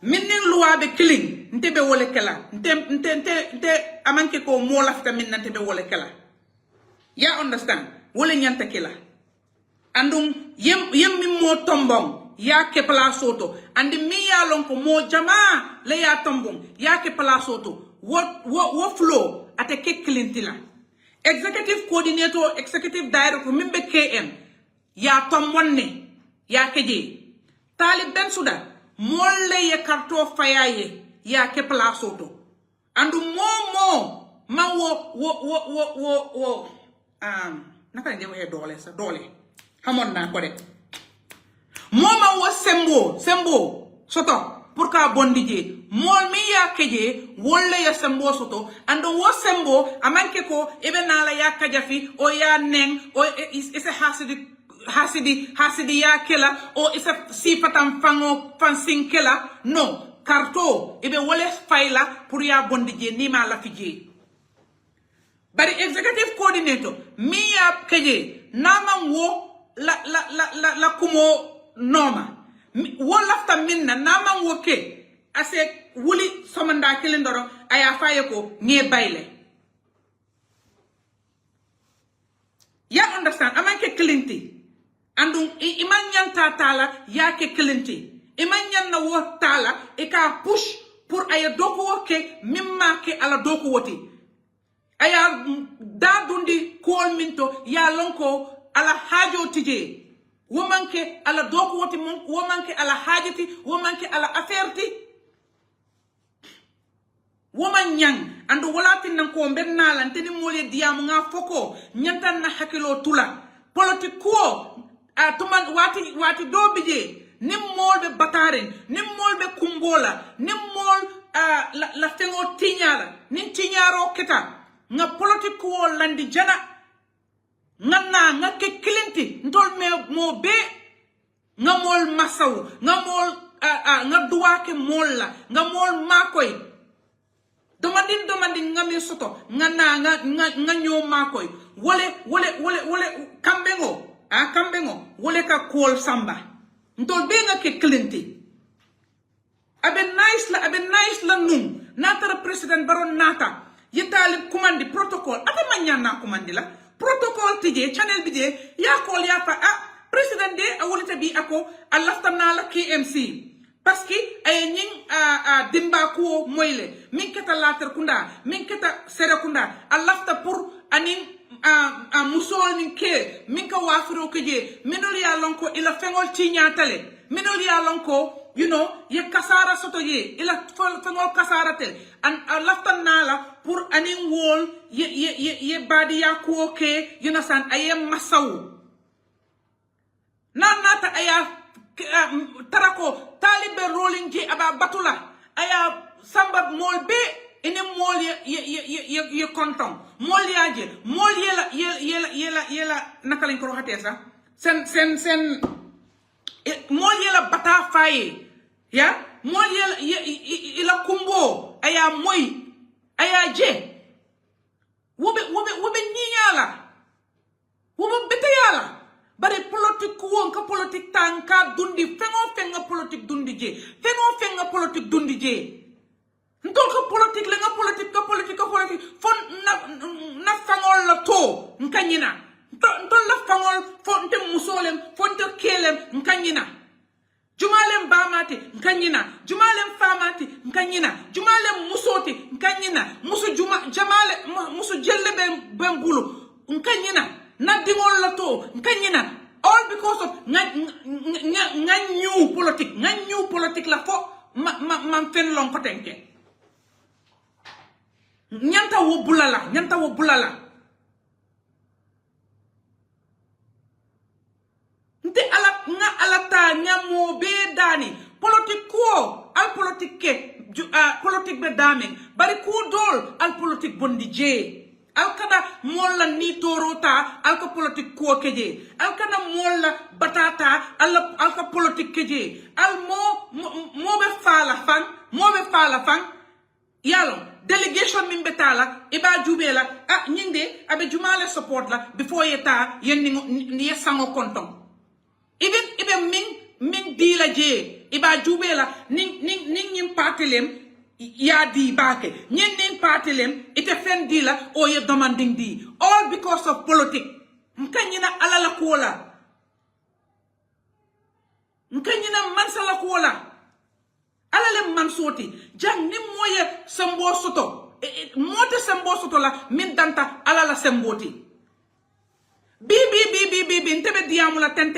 minnin luwa be killing nte be wole kala nte amanke ko mo lafta min nte be wole kala ya understand wole nyanta kala andum yem mi mo tombong ya ke place auto andi mi ya lon ko mo jama le ya tombong ya ke place auto wo flow ate ke klintila executive coordinator executive director mimbe KM ya tombonne ya keje Talib Bensouda molle ye karto fayaye ya ke place auto andu momo man wo naka nde waxe doole sa doole xamone na ko de moma wo sembo soto pour ka bondi je mol mi ya keje wolle ya sembo soto ando wo sembo amanke ko ebe nala ya kajafi o ya neng o isa hasidi ya kela o isa sifatam fango fansin kela no karto ebe wole fayla pour ya bondi je ni ma la fije bari executive coordinator mi ya keje naman wo la kumo noma wo lafta minna naman wo ke ase wuli somanda kilindoro aya faye ko nge bayle ya understand amanke klinti andum iman nyanta tala ya ke klinti iman nyanna wo tala e ka push pour aya doko wo ke mimma ke ala doko woti aya da dundi kol minto ya lonko ala hajo tije womanke ala doko woti womanke ala hajati womanke ala affaireti woman nyang andu walatin nan ko bennala teni mole diamu nga foko nyantan na hakilo tula politiko tuman wati do bije nim molbe bataren nim molbe kumbola nim mol la tengo tinyala nin tinyaro keta nga politiko landi jana nganna nga ke kilinti ntol me mo be nga mol masaw nga mol nga duwake molla nga mol makoy domandin nga me soto nganna nga nyo makoy wole kambengo wole ka kol samba ntol be nga ke kilinti abe nice la num natara president baron nata yitali commandi protocol ata manyana commandi la protocol tije channel bije ya call ya fa president de awolita bi ako alaftana la KMC parce que ay ñing dimba ko moyle min keta later kunda min keta sere kunda alafta pour anin musol nin ke min ka wafiro ke je minol ya lonko ila fengol ci ñatale minol ya lonko you know ye kasara soto ye ila fengol kasara tel an alaftana la pour anin wol ye badi ya ko ke you know san ayem masaw nata aya tarako talibe rolling je aba batula aya samba mol be ene mol ye konton mol yaje mol yela nakalen ko hate sa sen mol yela bata faye ya mol ila kumbo aya moy aya je wobe ninyala wobe beteyala bari politique wonka politique tanka dundi fenga politique dundi je fenga politique dundi je ntol ko politique la nga politique fon na fangol la to nkanyina ntol la fangol fon te musolem fon te kelem nkanyina jumalem bamati nkanyina jumalem famati nkanyina jumalem musoti nkanyina musu jamale musu jellebe bambulu nkanyina na dingol la to nkanyina all because of new politique la fo man fen lon ko tenke nyanta wo bulala nte alata nyamo be dani politique ko al politique politique be dame bari ko dol al politique bondi je al kada molla ni torota al ko politique ko keje al kada molla batata al ko politique keje al mo be fala fan yalo delegation min betala iba jubela nyinde abe jumale support la before yeta yenni sango konton even min dila je iba jubela nin patelem ya di bake nin patelem ite fen dila o ye demanding di all because of politics nkanyina alala kola nkanyina mansala kola alale mansoti jang nim moye sembo soto mote sembo soto la min danta alala semboti bi ntebe diamu la ten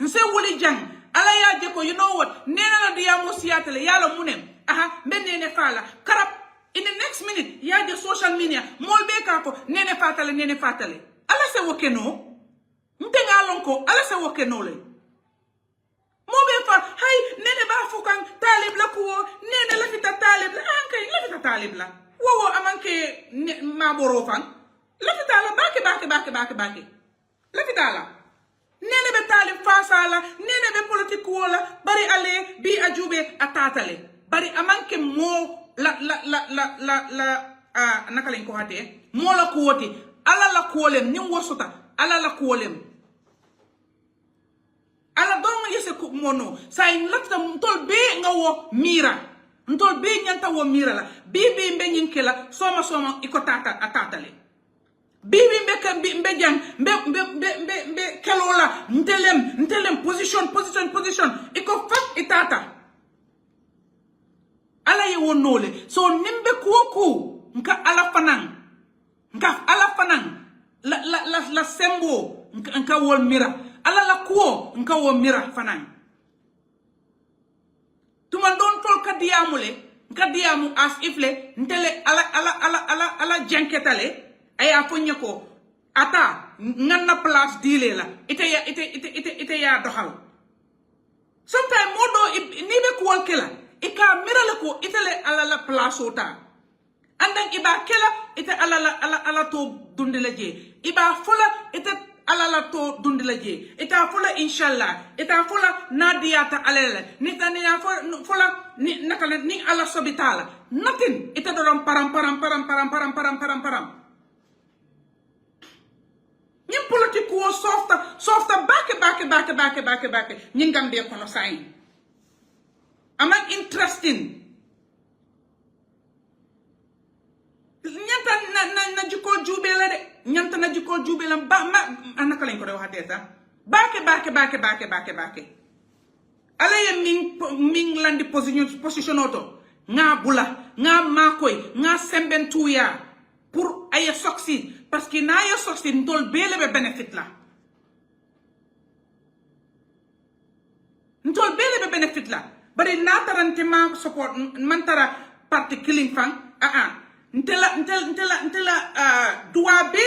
nse woli jang ala ya je ko you know what nena la diamu siatele yala munem aha mbenne ne fala karab in the next minute yaje social media mol be ka ko nene fatale ala se woke no mtenga lonko ala se woke no le mo be fa hay nene ba fukan talib la ko nene la fita talib la ankay la fita talib la wo amanke ma boro fan la fita la bake la fita la nene be talib fasala nene be politique wala bari ale bi ajube atatale bari amanke mo la naka lañ ko hate mo la ko woti ala la ko lem ni wosuta ala la ko lem ala do nga yese ko mono say lafta tol be nga wo mira ntol be nyanta wo mira la bibi mbe nyinkela soma iko tata atatale bibi mbe jang mbe kelola ntelem position iko fat itata ala ye wonole so nimbe kuoku nka ala fanan la sembo nka wol mira ala la kuo nka wo mira fanan tuma don tol kadiamu as ifle ntele ala janketale aya fonye ko ata nganna place dile la ite ya doxal sometimes modo ni be ko kela ika mirale ko itele ala la place ota andan iba kela ite ala to dundila je iba fula ite ala la to dundila je ita fula inshallah ita fula nadiyata alele ni taniya fula ni nakale ni ala sobitala nothing ite doron param ñim politique wo softa bake ñingam be kono sain amang interesting ñanta na jiko jube la de ñanta na jiko jube la ba ma anaka lañ ko do waxate sa bake ala ye ming landi position auto nga bula nga makoy nga sembentuya pour ay succeed parce que na yo succeed ntol bele be benefit la bari na tarante ma support mantara parti killing fan ntela duabe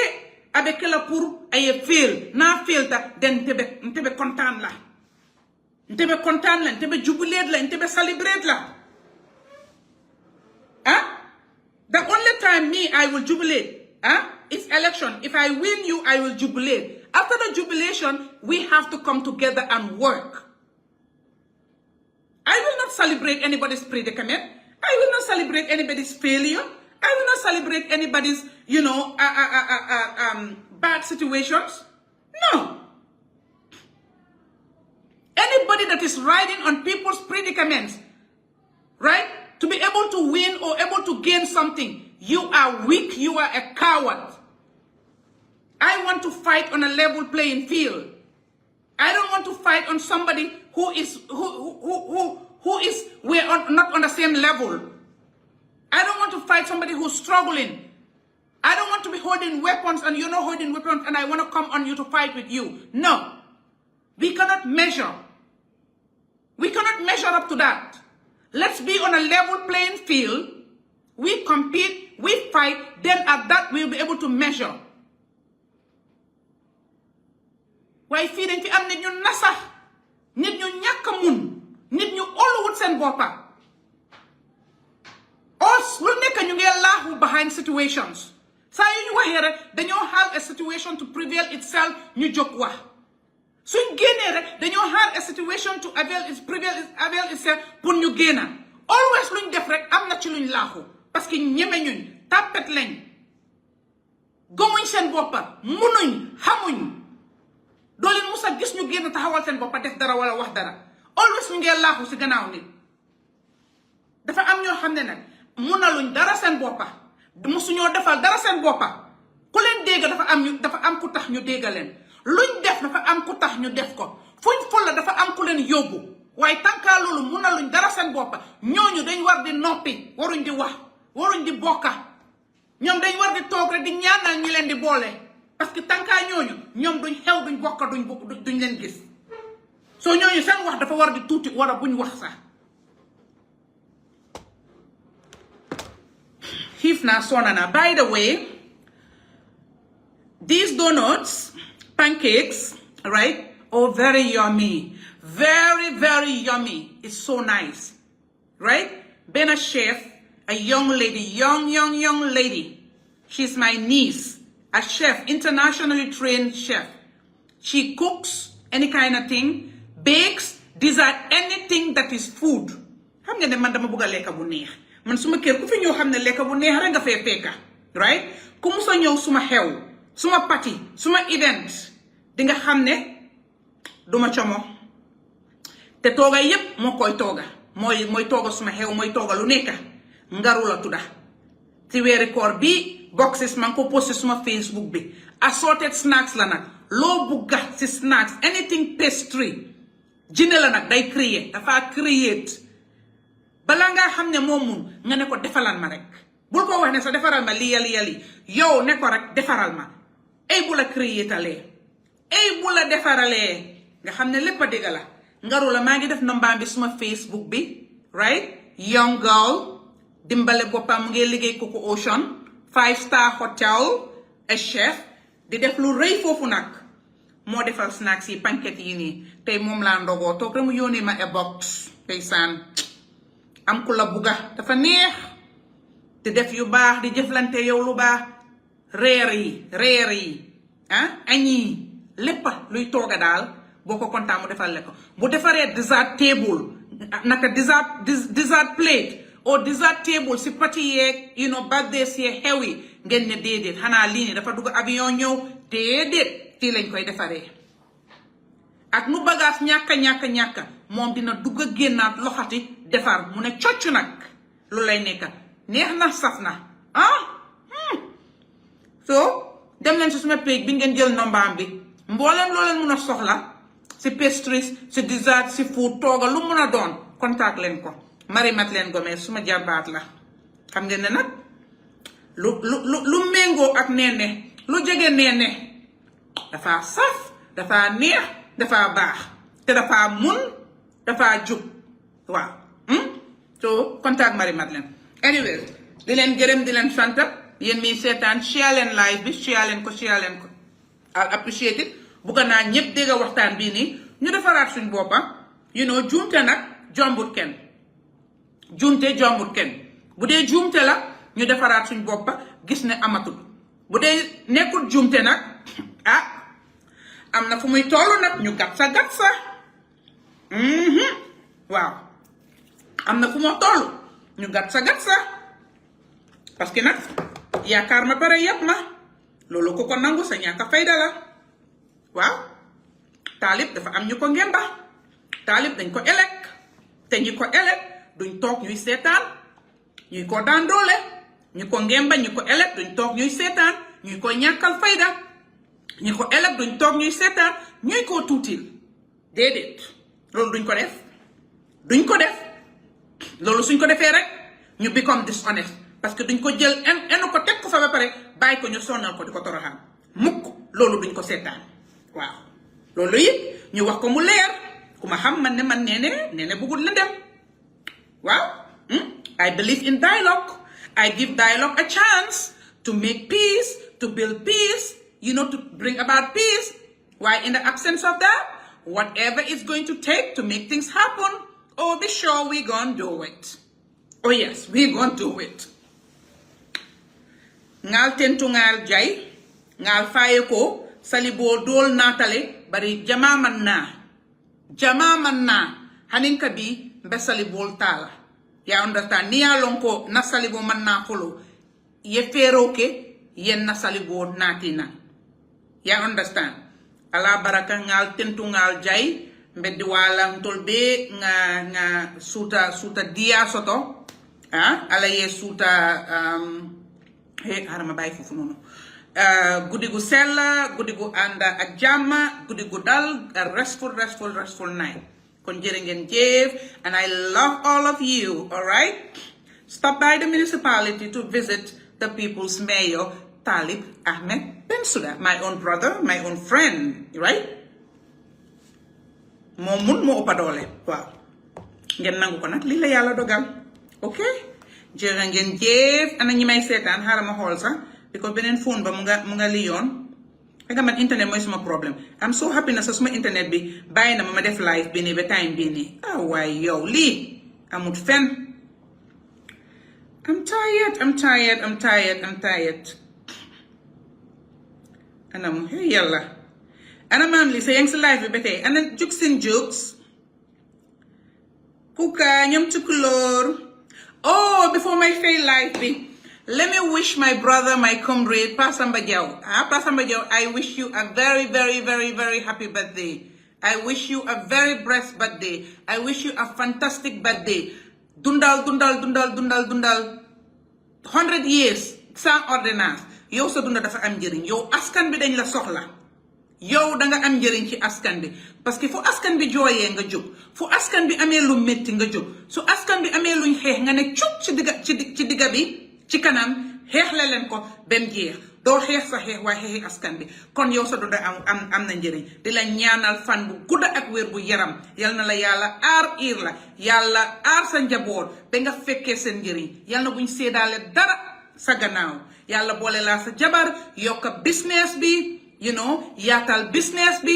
avec la pour ay fail na fail ta den ntebe content la ntebe jubilate la ntebe celebrate la the only time I will jubilate is election. If I win you, I will jubilate. After the jubilation, we have to come together and work. I will not celebrate anybody's predicament. I will not celebrate anybody's failure. I will not celebrate anybody's, bad situations. No. Anybody that is riding on people's predicaments, right? To be able to win or able to gain something, you are weak, you are a coward. I want to fight on a level playing field. I don't want to fight on somebody we're not on the same level. I don't want to fight somebody who's struggling. I don't want to be holding weapons and you're not holding weapons and I want to come on you to fight with you. No. We cannot measure. We cannot measure up to that. Let's be on a level playing field. We compete, we fight, then at that we'll be able to measure. Why feeding fi am nit ñu nasa, nit ñu ñàkk mun, nit ñu oluwut seen boppa. Us lu nekk ñu ngi laaxu behind situations. Saa yu ñu waxee rek dañoo have a situation to prevail itself ñu jóg wax. Suñ génnee rek dañoo have a situation to avail itself pour ñu génna. Always luñ def rek am na ci luñ laaxu parce que ñeme ñuñ tàppet lañ gëmuñ seen boppa munuñ xamuñ doo leen musa gis ñu génn taxawal seen boppa def dara wala wax dara always ñu ngee laaxu si gannaaw nit dafa am ñoo xam ne nag munaluñ dara seen boppa musuñoo defal dara seen boppa ku leen dégg dafa am ku tax ñu dégg leen luñ def dafa am ku tax ñu def ko fuñ folla dafa am ku leen yóbbu waaye tànkaa loolu munaluñ dara seen boppa ñooñu dañ war di noppi waruñ di wax waruñ di bokka ñoom dañ war di toog rek di ñaanal ñi leen di boole parce que tànkaa ñooñu ñoom duñ xew duñ bokka duñ leen gis soo ñooñu seen wax dafa war di tuuti war a buñ wax sax xiif naa sonna naa. By the way, these donuts, pancakes, right? Oh, very yummy. Very, very yummy. It's so nice. Right? Been a chef, a young lady, young lady. She's my niece. A chef, internationally trained chef. She cooks any kind of thing, bakes, dessert, anything that is food. Xam nga ne man dama bëgg lekka bu neex. Man suma kër ku fi ñëw xam ne lekka bu neex rek nga fay fekka. Right? Ku musa ñëw suma xew, suma party, suma event, di nga xam ne duma como. Te tooga yépp moo koy tooga. Mooy tooga suma xew, mooy tooga lu nekka. Ngaru la tudda. Ci weeri koor bi boxes man ko posté suma Facebook bi. Assorted snacks la nag. Loo bugga ci snacks, anything pastry. Jine la nag day créer, dafa create. Bala nga xam ne moom mun nga ne ko defaral ma rek. Bul ko wax ne sa defaral ma lii. Yow ne ko rek defaral ma. Ay bu la créetalee. Ay bu la defaralee. Nga xam ne lépp a dégg la. Ngaru la maa ngi def nombaam bi suma Facebook bi. Right? Young girl. Dimbale boppam mu ngi liggéey Coco Ocean. 5-star hotel. A chef. Di def lu rëy foofu nag. Moo defal snacks yi pancake yi nii. Tey moom laa ndogoo toog rek mu yónnee ma a box. Ndeysaan. Am ku la bugga dafa neex. Di def yu baax di jëflante yow lu baax. Reer yi. Añ yi. Léppa luy tooga daal. Boo ko kontaan mu defal le ko. Bu defaree dessert table. Naka dessert plate. Or dessert table si party yeeg birthdays yeeg xew yi. Ngeen ne déedéet xanaa lii nii dafa dugg avion ñëw. Déedéet fii lañ koy defaree. Ak nu bagage ñàkka moom dina dugg a génnaat loxati defar mu ne cocc nag lu lay nekka neex na saf na so dem leen si suma page bi ngeen jël nombaam bi mbooleem loo leen mun a soxla si pastries si dessert si food tooga lu mun a doon contact leen ko Marimat leen Gomez suma jarbaat la xam ngeen ne nag lu méngoo ak neene lu jege neene dafa saf dafa neex dafa baax te dafa mun dafa jub waaw so contact Marimat leen anyway di leen gërëm di leen sant yéen mi seetaan share leen live bi share leen ko I'll appreciate it bugga naa ñëpp dégg waxtaan bii nii ñu defaraat suñ boppa juumte nag jombut kenn bu dee juumte la ñu defaraat suñ boppa gis ne amatul bu dee nekkul juumte nag am na fu muy tollu nag ñu gat sa waaw am na fu ma tollu ñu gat sa parce que nag yaakaar ma pare yëpp ma loolu ko nangu sa ñàkk fayda la waaw Taalib dafa am ñu ko ngemba Taalib dañ ko elek te ñi ko elek duñ toog ñuy seetaan ñuy ko daan doole ñu ko ngemba ñu ko elek duñ toog ñuy seetaan ñuy ko ñàkkal fayda ñi ko elek duñ toog ñuy seetaan ñuy ko tuutil déedéet loolu duñ ko def loolu suñ ko defee rek ñu become dishonest parce que duñ ko jël enu ko teg ko fa ba pare bàyyi ko ñu sonnal ko di ko toroxaan mukk loolu duñ ko seetaan waaw loolu it ñu wax ko mu leer ku ma xam man neene bëggul la dem waaw I believe in dialogue. I give dialogue a chance to make peace, to build peace, to bring about peace. Why, in the absence of that, whatever it's going to take to make things happen, be sure we're going to do it. Oh yes, we're going to do it. Ngal tentu ngal jay, ngal faye ko, salibo dol natale, bari jama manna, haninka bi, mbe salibol tala. Ya understand? Ni alonko na salibo manna follow, ye fero ke, yen na salibo natina. Ya understand? Ala baraka ngal tentu ngal jay, mbeddi wala tolbe nga suta dia soto ala ye suta harama bay fofu nono guddi gu sella guddi gu anda ak jamma guddi gu dal restful night kon jere ngeen jëf and I love all of you. All right, stop by the municipality to visit the people's mayor Talib Ahmed Bensouda, my own brother, my own friend, right? Momun mo upa doole waaw ngeen nangu ko nag lii la yàlla dogal ok jërë ngeen jëf ana ñi may seetaan xaaral ma xool sax because beneen phone ba mu nga Lyon nga man internet mooy suma problème am so happy na sa suma internet bi bàyyi na ma def live bi nii ba time bii nii waaye yow lii amut fen I'm tired anam hey yàlla ana maam li sa yang si live bi ba tey ana juk seen jokes kuka ñoom tukulóor before my fail live bi let me wish my brother, my comrade, Pa Samba Diaw. Pa Samba Diaw, I wish you a very, very, very, very happy birthday. I wish you a very blessed birthday. I wish you a fantastic birthday. Dundal. 100 years, sans ordonnance. Yow sa dunda dafa am njëriñ. Yow askan bi dañ la soxla. Yow da nga am njëriñ ci askan bi. Parce que fu askan bi jooyee nga jóg. Fu askan bi amee lu métti nga jóg. Su askan bi amee luñ xeex nga ne cuk ci digga bi. ci kanam xeex la leen ko bem jeex doo xeex sa xeex waaye xeexi askan bi kon yow sa dunda am na njëriñ di la ñaanal fan bu gudda ak wér bu yaram yal na la yàlla aar iir la yàlla aar sa njaboot ba nga fekkee seen njëriñ yal na buñ séedaale dara sa gannaaw yàlla boole laa sa jabar yokka business bi yaatal business bi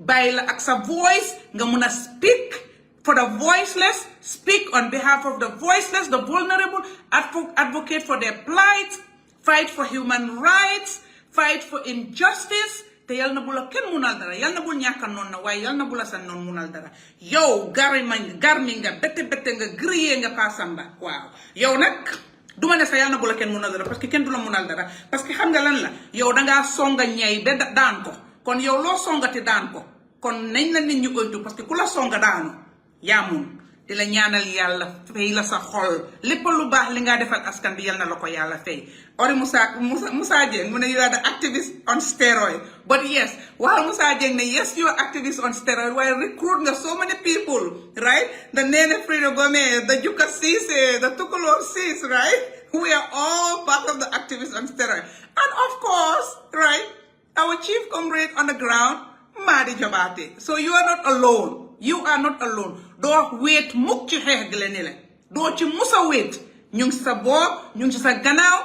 bàyyi la ak sa voice nga mun a speak for the voiceless, speak on behalf of the voiceless, the vulnerable, advocate for their plight, fight for human rights, fight for injustice. Te yal na bula ken munal dara, yal na bul ñàkka noon na waaye yal na bula sa noon munal dara. Yow garmi nga bette nga grillé nga Pa Samba waaw yow nag duma ne sa yal na bula ken munal dara parce que kenn du la munal dara parce que xam nga lan la yow dangaa songa ñey ba daan ko kon yow loo songati daan ko kon nañ la nit ñu oytu parce que ku la songa daanu yaamun di la ñaanal yàlla fay la sa xol lépp lu baax li nga defal askan bi yal na la ko yàlla fay ori Musa Jeng mu ne you are the activist on steroid but yes while Musa Jeng ne yes you are activist on steroid while recruit nga so many people right the Nene Frida Gomez the Juka Cisse the Tukulor Sis right we are all part of the activists on steroid and of course right our chief comrade on the ground Madi Jabate so you are not alone. You are not alone. Doo wéet mukk ci xeex gi la ni la doo ci musa wéet ñu ngi sa boor ñu ngi sa gannaaw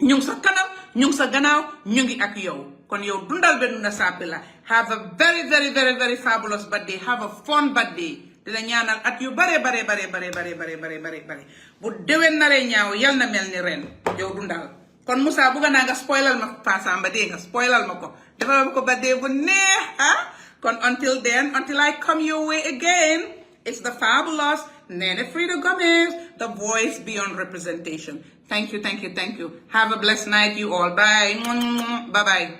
ñu ngi sa kanam ñu ngi sa gannaaw ñu ngi ak yow kon yow dundal be dunda sàppi la have a very very very very fabulous birthday have a fun birthday dina ñaanal at yu bare bu déwén naree ñaaw yal na mel ni ren yow dundal kon Musa bugga naa nga spoilal ma Pa Samba dee nga spoilal ma ko defal ma ko birthday bu neex until then, until I come your way again, it's the fabulous Nene Frida Gomez, the voice beyond representation. Thank you. Have a blessed night, you all. Bye. Bye-bye.